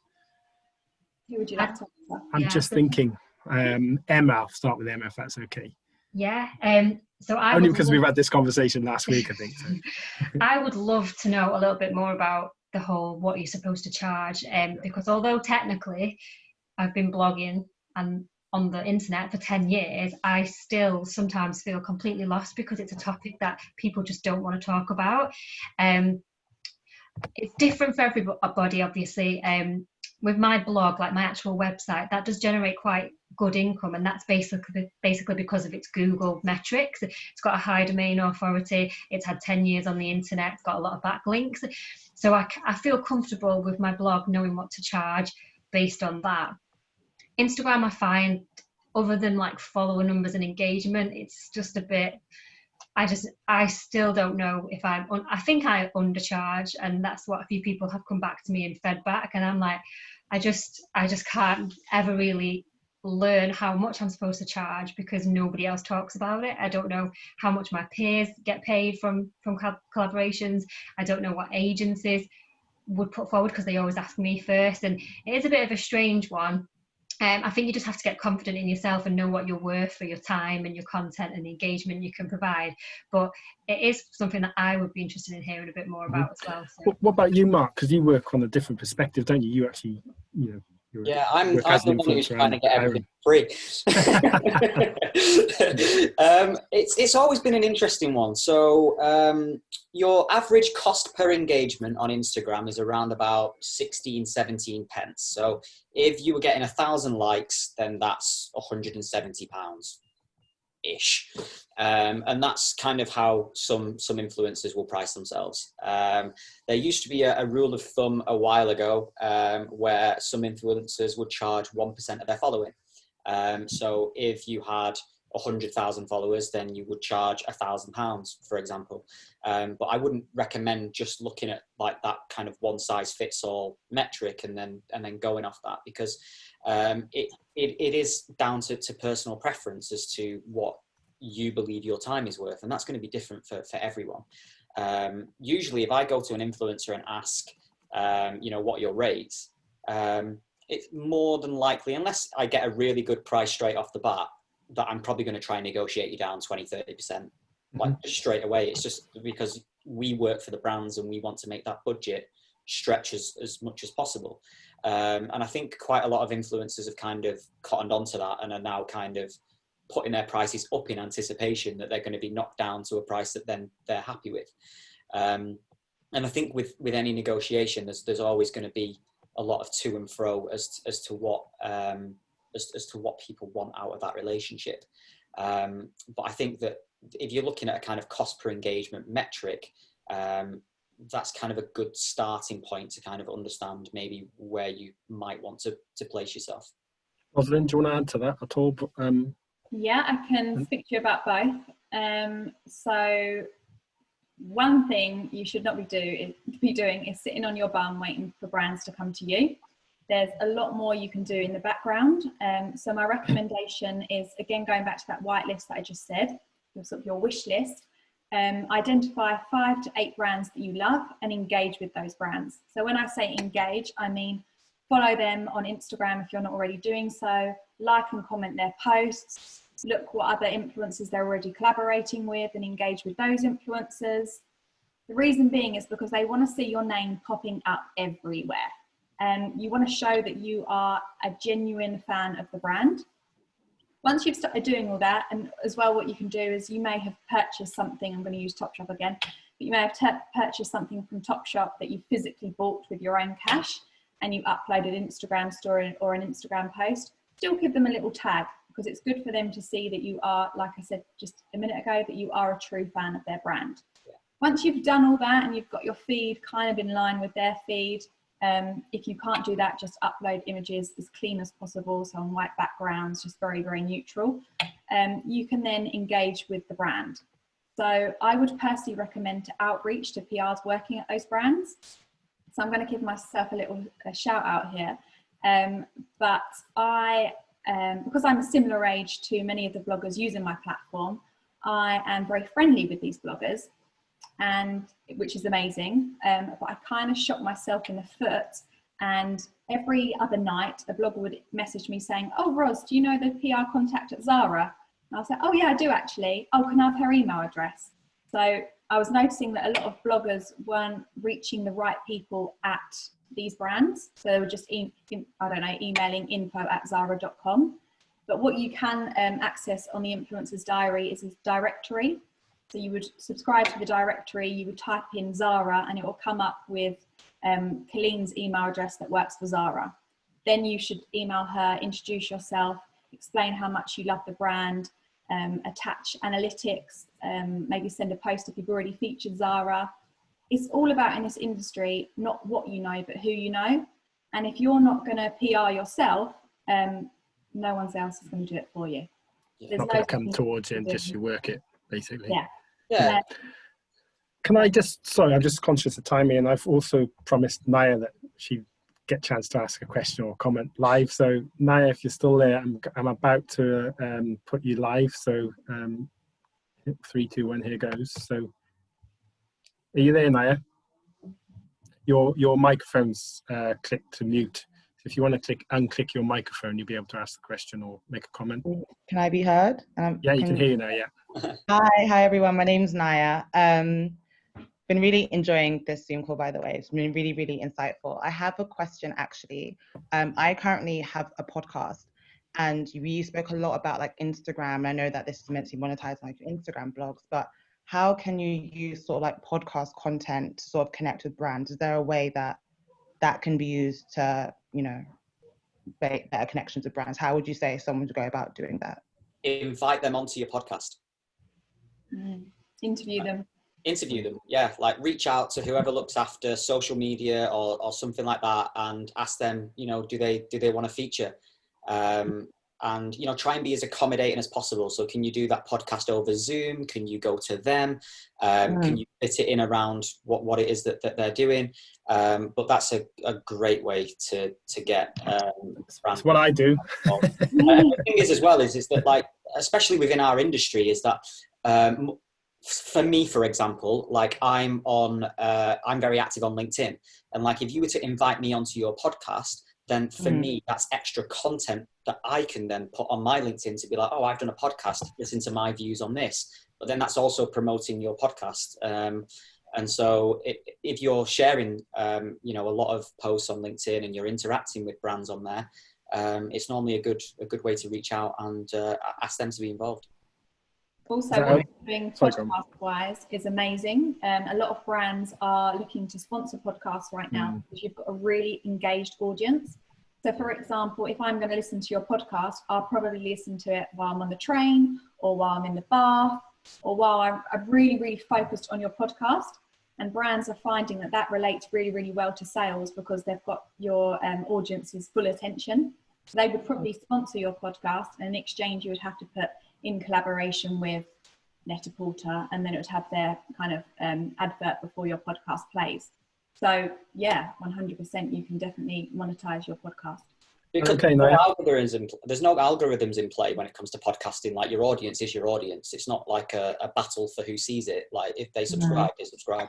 [SPEAKER 4] Who would you like to answer?
[SPEAKER 1] I'm just thinking, Emma. I'll start with Emma if that's okay.
[SPEAKER 2] Yeah. So
[SPEAKER 1] only because we've had this conversation last week, I think. So.
[SPEAKER 2] I would love to know a little bit more about the whole what you're supposed to charge, because although technically I've been blogging and on the internet for 10 years, I still sometimes feel completely lost because it's a topic that people just don't want to talk about. It's different for everybody, obviously. With my blog, like my actual website, that does generate quite good income, and that's basically because of its Google metrics. It's got a high domain authority, it's had 10 years on the internet, it's got a lot of backlinks. So I feel comfortable with my blog knowing what to charge based on that. Instagram, I find, other than like follower numbers and engagement, it's just a bit, I still don't know if I think I undercharge, and that's what a few people have come back to me and fed back, and I'm like, I just can't ever really learn how much I'm supposed to charge because nobody else talks about it. I don't know how much my peers get paid from collaborations. I don't know what agencies would put forward because they always ask me first, and it is a bit of a strange one. I think you just have to get confident in yourself and know what you're worth for your time and your content and the engagement you can provide. But it is something that I would be interested in hearing a bit more about as well. So.
[SPEAKER 1] What about you, Mark? Because you work on a different perspective, don't you? You actually,
[SPEAKER 3] yeah, I'm the one who's trying to get everything free. It's always been an interesting one. So your average cost per engagement on Instagram is around about 16-17 pence. So if you were getting 1,000 likes, then that's £170 ish. And that's kind of how some influencers will price themselves. There used to be a rule of thumb a while ago where some influencers would charge 1% of their following. So if you had 100,000 followers, then you would charge £1,000, for example. But I wouldn't recommend just looking at like that kind of one size fits all metric and then going off that, because it is down to personal preference as to what you believe your time is worth, and that's going to be different for everyone. Usually if I go to an influencer and ask what your rates, it's more than likely, unless I get a really good price straight off the bat, that I'm probably going to try and negotiate you down 20-30%. like just straight away. It's just because we work for the brands and we want to make that budget stretch as much as possible. And I think quite a lot of influencers have kind of cottoned onto that and are now kind of putting their prices up in anticipation that they're going to be knocked down to a price that then they're happy with. And I think with any negotiation, there's always going to be a lot of to and fro as to what people want out of that relationship. But I think that if you're looking at a kind of cost per engagement metric, that's kind of a good starting point to kind of understand maybe where you might want to place yourself.
[SPEAKER 1] Rosalind, do you want to add to that at all?
[SPEAKER 4] Yeah, I can speak to you about both. So one thing you should not be doing is sitting on your bum waiting for brands to come to you. There's a lot more you can do in the background. So my recommendation is, again, going back to that whitelist that I just said, your wish list. Identify 5 to 8 brands that you love and engage with those brands. So when I say engage, I mean follow them on Instagram if you're not already doing so, like and comment their posts, look what other influencers they're already collaborating with and engage with those influencers. The reason being is because they want to see your name popping up everywhere. And you want to show that you are a genuine fan of the brand. Once you've started doing all that, and as well what you can do is you may have purchased something, I'm going to use Topshop again, but you may have purchased something from Topshop that you physically bought with your own cash and you uploaded an Instagram story or an Instagram post. Still give them a little tag because it's good for them to see that you are, like I said just a minute ago, that you are a true fan of their brand. Yeah. Once you've done all that and you've got your feed kind of in line with their feed, if you can't do that, just upload images as clean as possible, so on white backgrounds, just very, very neutral. You can then engage with the brand. So I would personally recommend to outreach to PRs working at those brands. So I'm going to give myself a shout out here. But because I'm a similar age to many of the bloggers using my platform, I am very friendly with these bloggers, and which is amazing, but I kind of shot myself in the foot, and every other night a blogger would message me saying, "Oh Ros, do you know the PR contact at Zara?" And I was like, "Oh yeah, I do actually. Oh, can I have her email address?" So I was noticing that a lot of bloggers weren't reaching the right people at these brands, so they were just emailing info@zara.com. But what you can access on the influencer's diary is his directory. So you would subscribe to the directory, you would type in Zara, and it will come up with Colleen's email address that works for Zara. Then you should email her, introduce yourself, explain how much you love the brand, attach analytics, maybe send a post if you've already featured Zara. It's all about, in this industry, not what you know, but who you know. And if you're not going to PR yourself, no one else is going to do it for you.
[SPEAKER 1] There's not going to come towards you and just you work it, basically.
[SPEAKER 4] Yeah.
[SPEAKER 3] Yeah.
[SPEAKER 1] Can I just, sorry, I'm just conscious of timing, and I've also promised Naya that she'd get a chance to ask a question or comment live. So Naya, if you're still there, I'm about to put you live. So 3, 2, 1, here goes. So are you there, Naya? Your microphone's clicked to mute. So if you want to unclick your microphone, you'll be able to ask the question or make a comment.
[SPEAKER 5] Can I be heard?
[SPEAKER 1] Yeah, you can hear you now, yeah.
[SPEAKER 5] Hi everyone, my name's Naya. Been really enjoying this Zoom call, by the way. It's been really, really insightful. I have a question actually. I currently have a podcast, and we spoke a lot about like Instagram. I know that this is meant to be monetized like Instagram blogs, but how can you use sort of like podcast content to sort of connect with brands? Is there a way that can be used to, you know, make better connections with brands? How would you say someone would go about doing that?
[SPEAKER 3] Invite them onto your podcast.
[SPEAKER 4] Interview them.
[SPEAKER 3] Interview them, yeah. Like reach out to whoever looks after social media or something like that, and ask them, you know, do they want to feature? And you know, try and be as accommodating as possible. So can you do that podcast over Zoom? Can you go to them? Can you fit it in around what it is that they're doing? But that's a great way to get
[SPEAKER 1] that's what I do.
[SPEAKER 3] The thing is as well is that, like, especially within our industry, is that for me, for example, like I'm very active on LinkedIn, and like if you were to invite me onto your podcast, then for me, that's extra content that I can then put on my LinkedIn to be like, oh, I've done a podcast, listen to my views on this. But then that's also promoting your podcast. And so if you're sharing, you know, a lot of posts on LinkedIn and you're interacting with brands on there, it's normally a good way to reach out and ask them to be involved.
[SPEAKER 4] Also, what you're doing podcast-wise is amazing. A lot of brands are looking to sponsor podcasts right now because you've got a really engaged audience. So, for example, if I'm going to listen to your podcast, I'll probably listen to it while I'm on the train or while I'm in the bath or while I'm really, really focused on your podcast. And brands are finding that that relates really, really well to sales because they've got your audience's full attention. So they would probably sponsor your podcast, and in exchange you would have to put in collaboration with Net-a-Porter, and then it would have their kind of advert before your podcast plays. So yeah, 100% you can definitely monetize your podcast.
[SPEAKER 3] Because there's no algorithms in play when it comes to podcasting. Like, your audience is your audience. It's not like a battle for who sees it. Like, if they subscribe, they subscribe.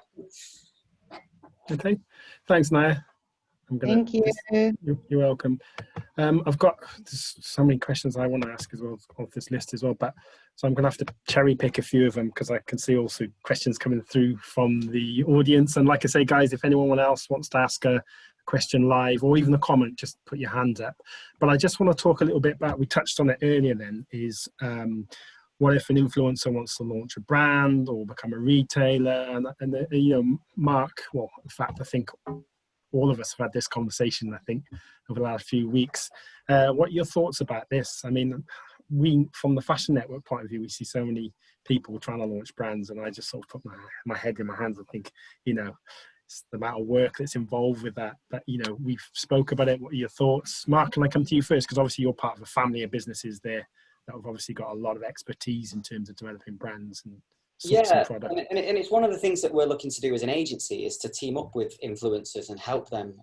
[SPEAKER 1] Okay, thanks, Naya.
[SPEAKER 5] Thank you.
[SPEAKER 1] You're welcome. I've got so many questions I want to ask as well off this list as well, but so I'm going to have to cherry pick a few of them because I can see also questions coming through from the audience. And like I say, guys, if anyone else wants to ask a question live or even a comment, just put your hand up. But I just want to talk a little bit about, we touched on it earlier then, is what if an influencer wants to launch a brand or become a retailer? And you know, Mark, well, in fact, I think all of us have had this conversation, I think, over the last few weeks. What are your thoughts about this? I mean, we, from the Fashion Network point of view, we see so many people trying to launch brands, and I just sort of put my head in my hands and think, you know, it's the amount of work that's involved with that, you know, we've spoke about it. What are your thoughts? Mark, can I come to you first? Because obviously you're part of a family of businesses there that have obviously got a lot of expertise in terms of developing brands and product.
[SPEAKER 3] And it's one of the things that we're looking to do as an agency is to team up with influencers and help them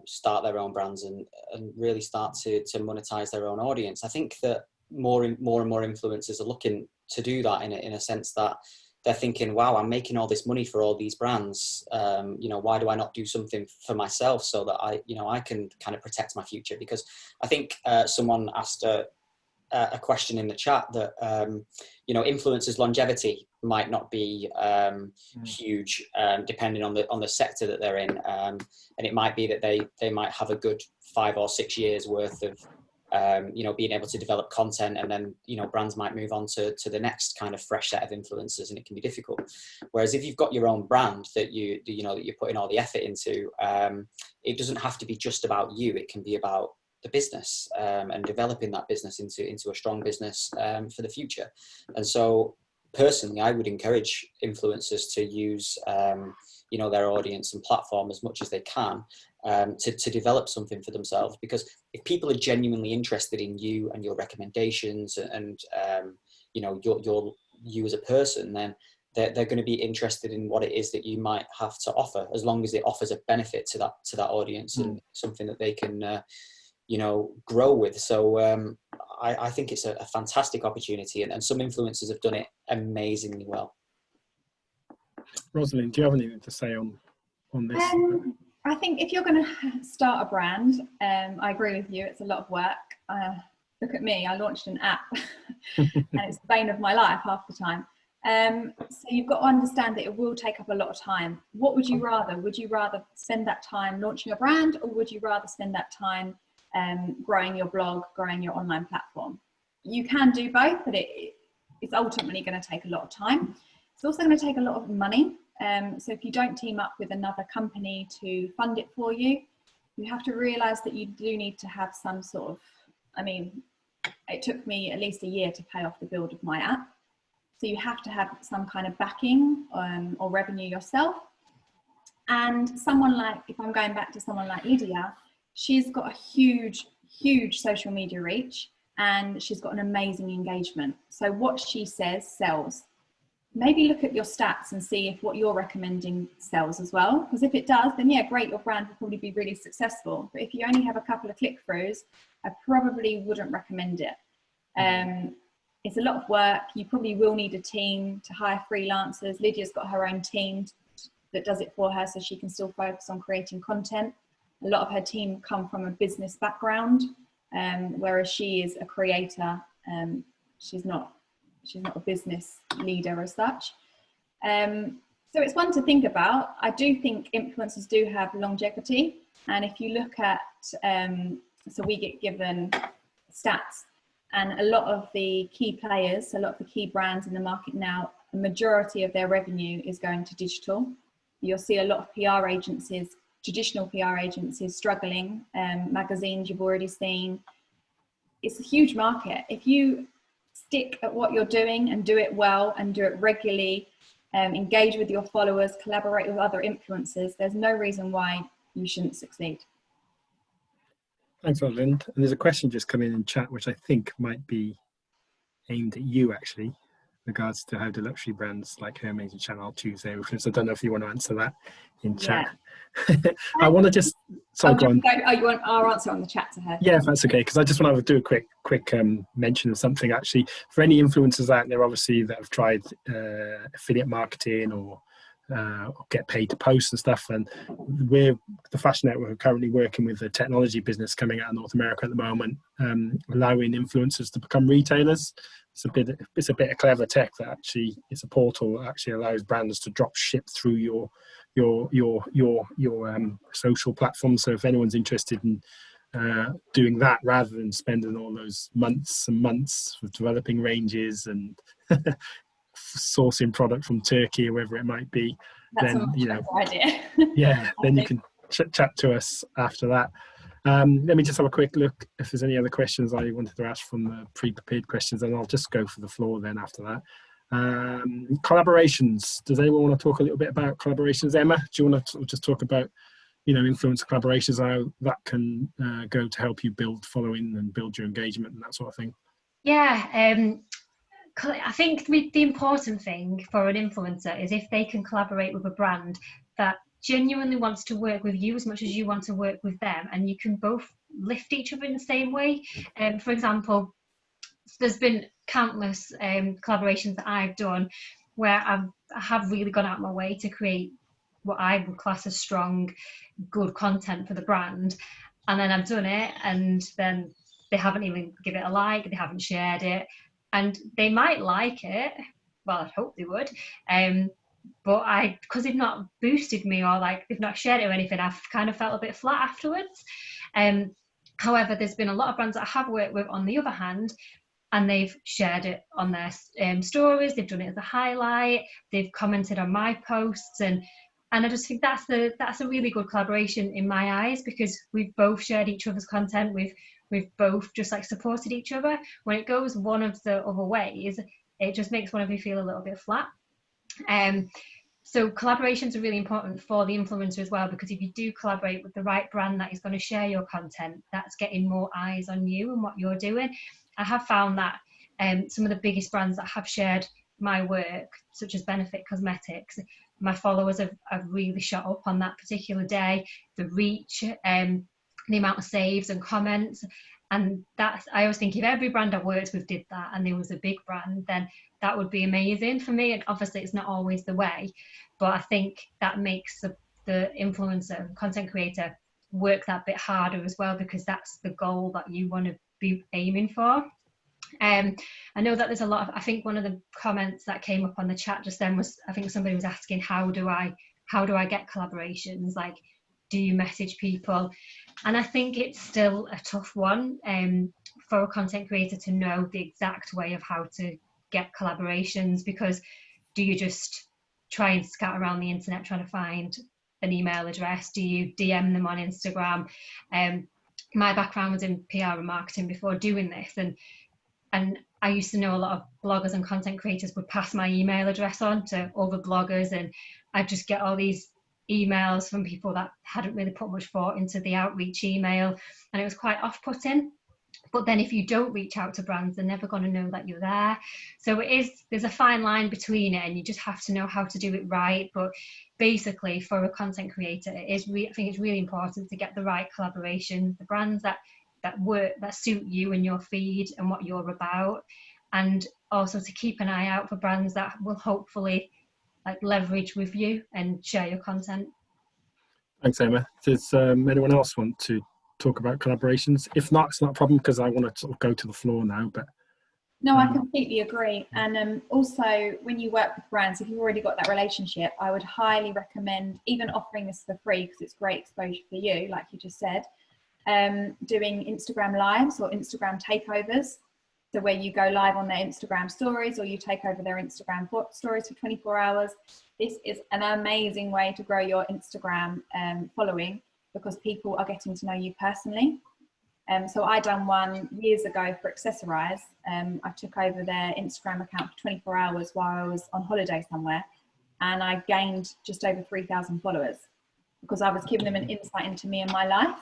[SPEAKER 3] start their own brands and really start to monetize their own audience. I think that more and more influencers are looking to do that in a sense that they're thinking, wow, I'm making all this money for all these brands. You know, why do I not do something for myself so that I can kind of protect my future? Because I think someone asked a question in the chat that, you know, influencers' longevity might not be huge, depending on the sector that they're in. And it might be that they might have a good 5 or 6 years worth of, you know, being able to develop content, and then, you know, brands might move on to the next kind of fresh set of influencers, and it can be difficult. Whereas if you've got your own brand that you know that you're putting all the effort into, it doesn't have to be just about you. It can be about the business and developing that business into a strong business for the future. And so personally, I would encourage influencers to use you know, their audience and platform as much as they can to develop something for themselves. Because if people are genuinely interested in you and your recommendations and you know, you as a person, then they're going to be interested in what it is that you might have to offer, as long as it offers a benefit to that audience and something that they can you know, grow with. So I think it's a fantastic opportunity, and some influencers have done it amazingly well.
[SPEAKER 1] Rosalind, do you have anything to say on this?
[SPEAKER 4] I think if you're going to start a brand, I agree with you, it's a lot of work. Look at me, I launched an app and it's the bane of my life half the time. So you've got to understand that it will take up a lot of time. What would you rather? Would you rather spend that time launching a brand, or would you rather spend that time growing your blog, growing your online platform? You can do both, but it's ultimately going to take a lot of time. It's also going to take a lot of money. So if you don't team up with another company to fund it for you, you have to realize that you do need to have some sort of, I mean, it took me at least a year to pay off the build of my app. So you have to have some kind of backing or revenue yourself. And someone like, if I'm going back to someone like Lydia, she's got a huge social media reach, and she's got an amazing engagement. So what she says sells. Maybe look at your stats and see if what you're recommending sells as well. Because if it does, then yeah, great, your brand will probably be really successful. But if you only have a couple of click-throughs, I probably wouldn't recommend it. It's a lot of work. You probably will need a team to hire freelancers. Lydia's got her own team that does it for her, so she can still focus on creating content. a lot of her team come from a business background, whereas she is a creator. She's not a business leader as such. So it's one to think about. I do think influencers do have longevity. And if you look at, so we get given stats, and a lot of the key players, a lot of the key brands in the market now, the majority of their revenue is going to digital. You'll see a lot of PR agencies, traditional PR agencies struggling, magazines you've already seen. It's a huge market. If you stick at what you're doing and do it well and do it regularly, engage with your followers, collaborate with other influencers, there's no reason why you shouldn't succeed.
[SPEAKER 1] Thanks, Rosalind. And there's a question just come in chat, which I think might be aimed at you, actually, in regards to how do luxury brands like Hermes and Chanel choose their influence. I don't know if you want to answer that in chat. I want to just... Sorry, go on.
[SPEAKER 4] You want our answer on the chat to her?
[SPEAKER 1] Yeah, if that's okay, because I just want to do a quick mention of something, actually. For any influencers out there, obviously, that have tried affiliate marketing or get paid to post and stuff, and we're the Fashion Network are currently working with a technology business coming out of North America at the moment, allowing influencers to become retailers. It's a bit of clever tech that actually, it's a portal that actually allows brands to drop ship through your social platforms. So if anyone's interested in doing that, rather than spending all those months and months of developing ranges and sourcing product from Turkey or wherever it might be,
[SPEAKER 4] that's
[SPEAKER 1] then
[SPEAKER 4] idea.
[SPEAKER 1] Yeah, then you can chat to us after that. Let me just have a quick look if there's any other questions I wanted to ask from the pre-prepared questions, and I'll just go for the floor then after that. Collaborations. Does anyone want to talk a little bit about collaborations? Emma, do you want to just talk about influencer collaborations, how that can go to help you build following and build your engagement and that sort of thing?
[SPEAKER 2] Yeah, I think the important thing for an influencer is if they can collaborate with a brand that genuinely wants to work with you as much as you want to work with them, and you can both lift each other in the same way. For example, there's been countless collaborations that I've done where I have really gone out of my way to create what I would class as strong, good content for the brand, and then I've done it and then they haven't even given it a like, they haven't shared it, and they might like it, well I'd hope they would, but because they've not boosted me or they've not shared it or anything, I've kind of felt a bit flat afterwards. However, there's been a lot of brands that I have worked with on the other hand, and they've shared it on their stories, they've done it as a highlight, they've commented on my posts, and I just think that's a really good collaboration in my eyes, because we've both shared each other's content, we've both just supported each other. When it goes one of the other ways, it just makes one of you feel a little bit flat. So collaborations are really important for the influencer as well, because if you do collaborate with the right brand that is going to share your content, that's getting more eyes on you and what you're doing. I have found that some of the biggest brands that have shared my work, such as Benefit Cosmetics, my followers have really shot up on that particular day. The reach, the amount of saves and comments, and I always think if every brand I worked with did that and there was a big brand, then that would be amazing for me. And obviously it's not always the way, but I think that makes the influencer content creator work that bit harder as well, because that's the goal that you want to be aiming for. I know that there's a lot of, I think one of the comments that came up on the chat just then was, I think somebody was asking, how do I get collaborations? Do you message people? And I think it's still a tough one for a content creator to know the exact way of how to get collaborations, because do you just try and scout around the internet trying to find an email address? Do you DM them on Instagram? My background was in PR and marketing before doing this, and I used to know a lot of bloggers and content creators would pass my email address on to other bloggers, and I'd just get all these emails from people that hadn't really put much thought into the outreach email, and it was quite off-putting. But then if you don't reach out to brands, they're never going to know that you're there. So there's a fine line between it, and you just have to know how to do it right. But basically, for a content creator, I think it's really important to get the right collaboration, the brands that suit you and your feed and what you're about, and also to keep an eye out for brands that will hopefully leverage with you and share your content.
[SPEAKER 1] Thanks, Emma. Does anyone else want to talk about collaborations? If not, it's not a problem because I want to sort of go to the floor now. But
[SPEAKER 4] No, I completely agree. And also, when you work with brands, if you've already got that relationship, I would highly recommend even offering this for free because it's great exposure for you, like you just said, doing Instagram lives or Instagram takeovers. So where you go live on their Instagram stories or you take over their Instagram stories for 24 hours. This is an amazing way to grow your Instagram following because people are getting to know you personally. So I done one years ago for Accessorize. I took over their Instagram account for 24 hours while I was on holiday somewhere, and I gained just over 3,000 followers because I was giving them an insight into me and my life.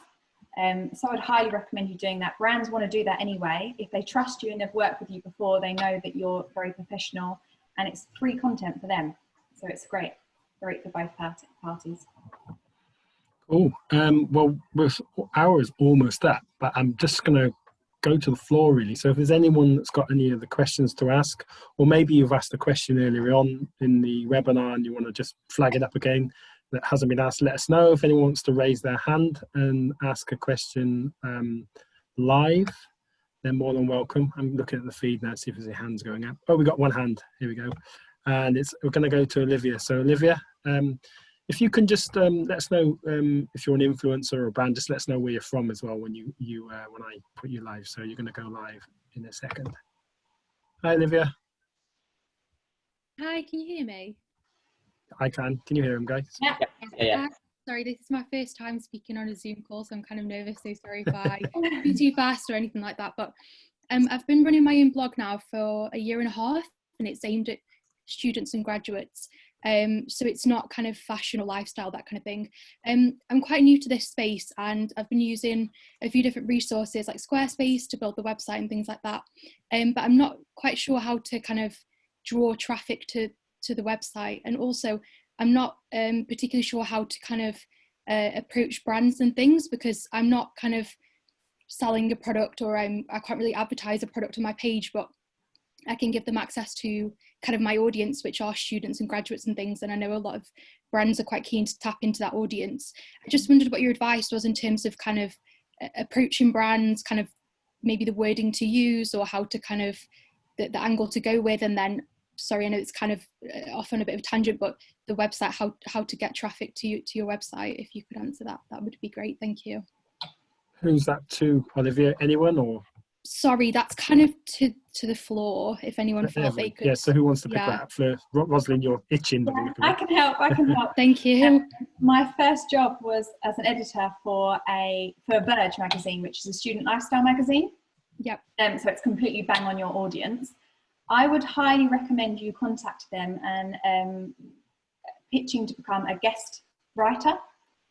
[SPEAKER 4] So I'd highly recommend you doing that. Brands want to do that anyway. If they trust you and they've worked with you before, they know that you're very professional and it's free content for them. So it's great for both parties.
[SPEAKER 1] Cool. Well, our is almost up, but I'm just going to go to the floor really. So if there's anyone that's got any other questions to ask, or maybe you've asked a question earlier on in the webinar and you want to just flag it up again that hasn't been asked, let us know. If anyone wants to raise their hand and ask a question live, they're more than welcome. I'm looking at the feed now to see if there's any hands going up. Oh, we got one hand. Here we go. And we're going to go to Olivia. So Olivia, if you can just let us know if you're an influencer or a brand, just let us know where you're from as well when when I put you live. So you're going to go live in a second. Hi, Olivia.
[SPEAKER 6] Hi, can you hear me?
[SPEAKER 1] I can. Can you hear him, guys?
[SPEAKER 3] Yeah.
[SPEAKER 6] Sorry, this is my first time speaking on a Zoom call, so I'm kind of nervous. So sorry if I be too fast or anything like that. But I've been running my own blog now for a year and a half, and it's aimed at students and graduates. So it's not kind of fashion or lifestyle, that kind of thing. I'm quite new to this space, and I've been using a few different resources like Squarespace to build the website and things like that. But I'm not quite sure how to kind of draw traffic to the website, and also I'm not particularly sure how to kind of approach brands and things, because I'm not kind of selling a product, or I can't really advertise a product on my page, but I can give them access to kind of my audience, which are students and graduates and things. And I know a lot of brands are quite keen to tap into that audience. I just wondered what your advice was in terms of kind of approaching brands, kind of maybe the wording to use, or how to kind of the angle to go with. And then, sorry, I know it's kind of off on a bit of a tangent, but the website, how to get traffic to your website. If you could answer that, that would be great. Thank you.
[SPEAKER 1] Who's that to, Olivia? Anyone or?
[SPEAKER 6] Sorry, that's kind of to the floor. If anyone felt they could.
[SPEAKER 1] Yeah, so who wants to pick that up first? Rosalind, you're itching.
[SPEAKER 4] Yeah, I can help.
[SPEAKER 6] Thank you.
[SPEAKER 4] My first job was as an editor for Verge magazine, which is a student lifestyle magazine.
[SPEAKER 6] Yep.
[SPEAKER 4] So it's completely bang on your audience. I would highly recommend you contact them and pitching to become a guest writer.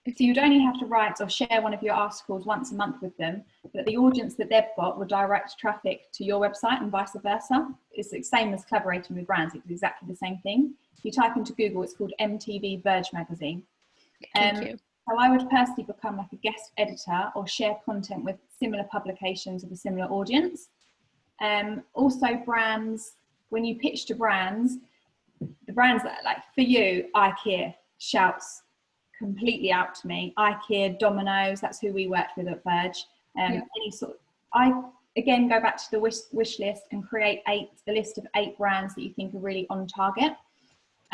[SPEAKER 4] So you'd only have to write or share one of your articles once a month with them, but the audience that they've got will direct traffic to your website and vice versa. It's the same as collaborating with brands. It's exactly the same thing. If you type into Google, it's called MTV Verge magazine.
[SPEAKER 6] Thank you.
[SPEAKER 4] So I would personally become like a guest editor or share content with similar publications of a similar audience. Also brands, when you pitch to brands, the brands that like for you, IKEA shouts completely out to me. IKEA, Domino's, that's who we worked with at Verge. Any sort. I again go back to the wish list and create a list of 8 brands that you think are really on target.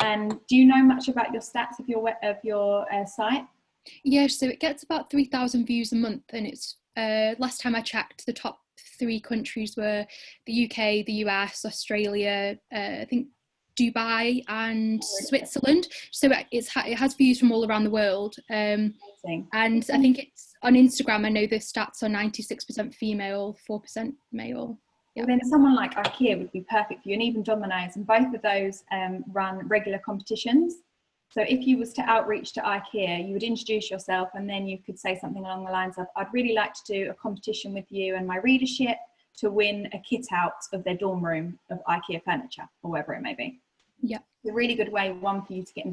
[SPEAKER 4] And do you know much about your stats of your site?
[SPEAKER 6] Yeah, so it gets about 3,000 views a month, and it's last time I checked, the top 3 countries were the UK, the US, Australia, I think Dubai and Switzerland. So it has views from all around the world. And I think it's on Instagram, I know the stats are 96% female, 4% male.
[SPEAKER 4] Yeah. Well, then someone like IKEA would be perfect for you, and even Domino's, and both of those run regular competitions. So if you was to outreach to IKEA, you would introduce yourself, and then you could say something along the lines of, I'd really like to do a competition with you and my readership to win a kit out of their dorm room of IKEA furniture, or whatever it may be.
[SPEAKER 6] Yeah.
[SPEAKER 4] It's a really good way, 1, for you to get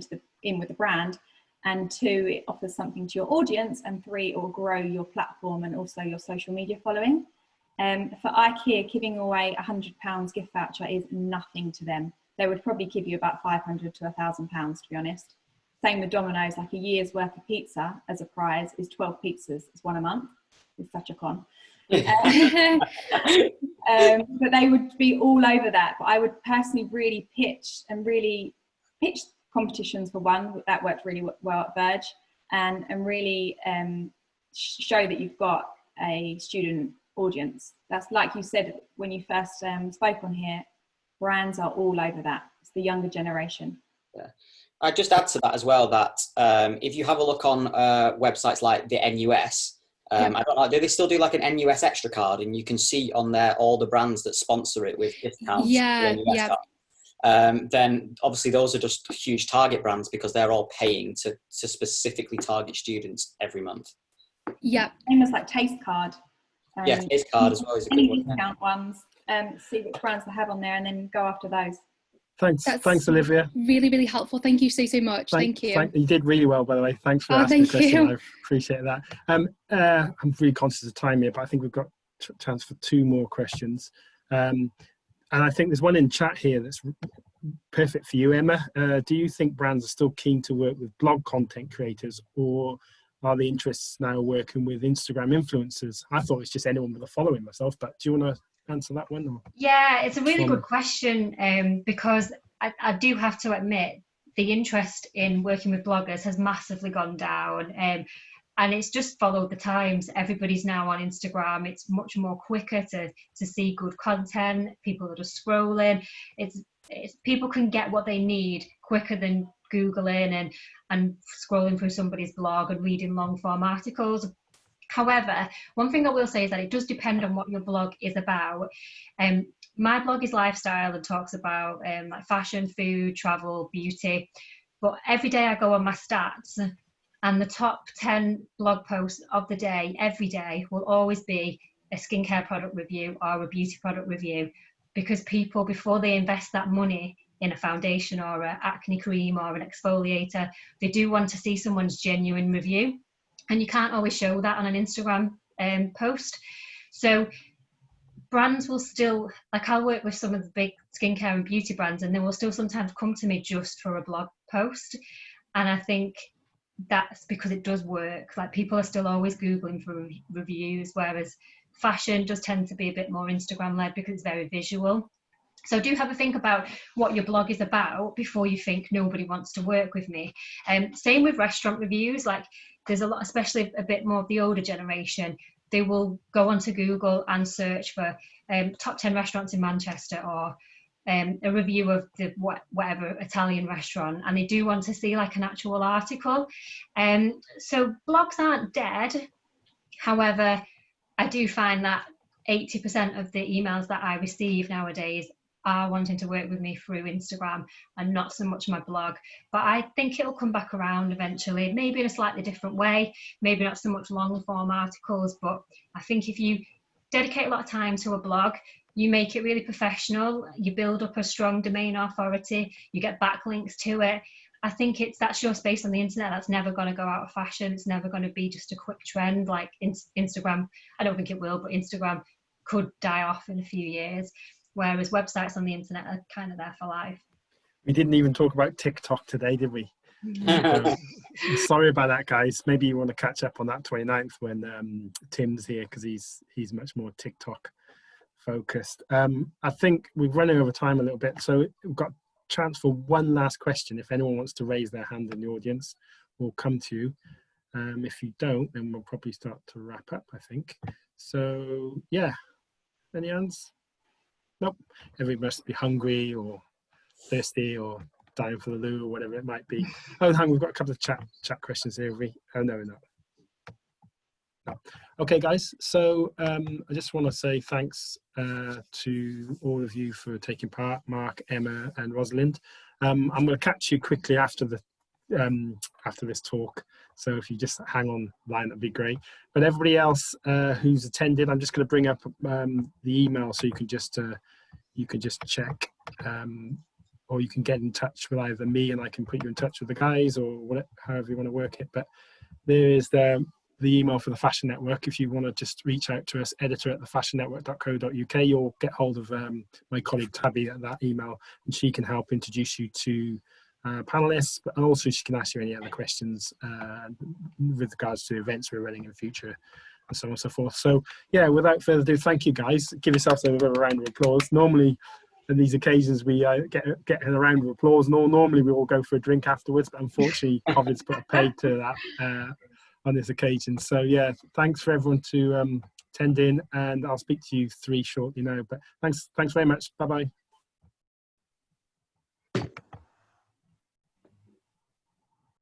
[SPEAKER 4] in with the brand, and 2, it offers something to your audience, and 3, it will grow your platform and also your social media following. For IKEA, giving away £100 gift voucher is nothing to them. They would probably give you about £500 to £1,000, to be honest. Same with Domino's, like a year's worth of pizza as a prize is 12 pizzas. It's one a month. It's such a con. But they would be all over that. But I would personally really pitch competitions for one. That worked really well at Verge, and really show that you've got a student audience. That's like you said when you first spoke on here, brands are all over that. It's the younger generation.
[SPEAKER 3] Yeah. I'd just add to that as well that if you have a look on websites like the NUS, I don't know, do they still do like an NUS extra card, and you can see on there all the brands that sponsor it with discounts?
[SPEAKER 6] Yeah, yeah.
[SPEAKER 3] Then obviously those are just huge target brands because they're all paying to specifically target students every month.
[SPEAKER 6] Yeah.
[SPEAKER 4] Same as like Taste Card.
[SPEAKER 3] Yeah, Taste Card as well is a good one.
[SPEAKER 4] Discount ones. See which brands they have on there and then go after those.
[SPEAKER 1] Thanks, Olivia.
[SPEAKER 6] Really, really helpful. Thank you so much. Thank you.
[SPEAKER 1] You did really well, by the way. Thanks for asking the question. I appreciate that. I'm really conscious of time here, but I think we've got a chance for 2 more questions. And I think there's one in chat here that's perfect for you, Emma. Do you think brands are still keen to work with blog content creators, or are the interests now working with Instagram influencers? I thought it's just anyone with a following myself, but do you want to answer that one? Or?
[SPEAKER 2] Yeah, it's a really good question, because I do have to admit the interest in working with bloggers has massively gone down, and it's just followed the times. Everybody's now on Instagram. It's much more quicker to see good content. People are just scrolling. It's people can get what they need quicker than Googling and scrolling through somebody's blog and reading long form articles. However, one thing I will say is that it does depend on what your blog is about. My blog is lifestyle and talks about like fashion, food, travel, beauty. But every day I go on my stats, and the top 10 blog posts of the day, every day, will always be a skincare product review or a beauty product review, because people, before they invest that money in a foundation or an acne cream or an exfoliator, they do want to see someone's genuine review. And you can't always show that on an Instagram post. So brands will still, like I'll work with some of the big skincare and beauty brands, and they will still sometimes come to me just for a blog post. And I think that's because it does work. Like people are still always Googling for reviews, whereas fashion does tend to be a bit more Instagram led because it's very visual. So do have a think about what your blog is about before you think nobody wants to work with me. Same with restaurant reviews. Like there's a lot, especially a bit more of the older generation, they will go onto Google and search for top 10 restaurants in Manchester, or a review of the whatever Italian restaurant, and they do want to see like an actual article. So blogs aren't dead. However, I do find that 80% of the emails that I receive nowadays are wanting to work with me through Instagram and not so much my blog. But I think it'll come back around eventually, maybe in a slightly different way, maybe not so much long form articles. But I think if you dedicate a lot of time to a blog, you make it really professional, you build up a strong domain authority, you get backlinks to it. I think that's your space on the internet. That's never going to go out of fashion. It's never going to be just a quick trend like Instagram. I don't think it will, but Instagram could die off in a few years, whereas websites on the internet are kind of there for life.
[SPEAKER 1] We didn't even talk about TikTok today, did we? Sorry about that, guys. Maybe you want to catch up on that 29th when Tim's here, because he's much more TikTok focused. I think we're running over time a little bit, so we've got a chance for one last question. If anyone wants to raise their hand in the audience, we'll come to you. If you don't, then we'll probably start to wrap up, I think. So yeah, any hands? Nope. Everybody must be hungry or thirsty or dying for the loo or whatever it might be. Oh, hang on, we've got a couple of chat questions here. Oh no, no. Okay, guys. So I just want to say thanks to all of you for taking part, Mark, Emma, and Rosalind. I'm going to catch you quickly after this talk. So if you just hang on line, that'd be great. But everybody else who's attended, I'm just going to bring up the email so you can just check, or you can get in touch with either me and I can put you in touch with the guys, or whatever, however you want to work it. But there is the email for the Fashion Network. If you want to just reach out to us, editor@thefashionnetwork.co.uk, or get hold of my colleague Tabby at that email, and she can help introduce you to panelists, but also she can ask you any other questions with regards to events we're running in the future and so on and so forth. So yeah, without further ado, thank you guys. Give yourselves a bit of a round of applause. Normally on these occasions we get a round of applause. Normally we all go for a drink afterwards, but unfortunately COVID's put a peg to that on this occasion. So yeah, thanks for everyone to attend in, and I'll speak to you three shortly now. But thanks very much. Bye bye.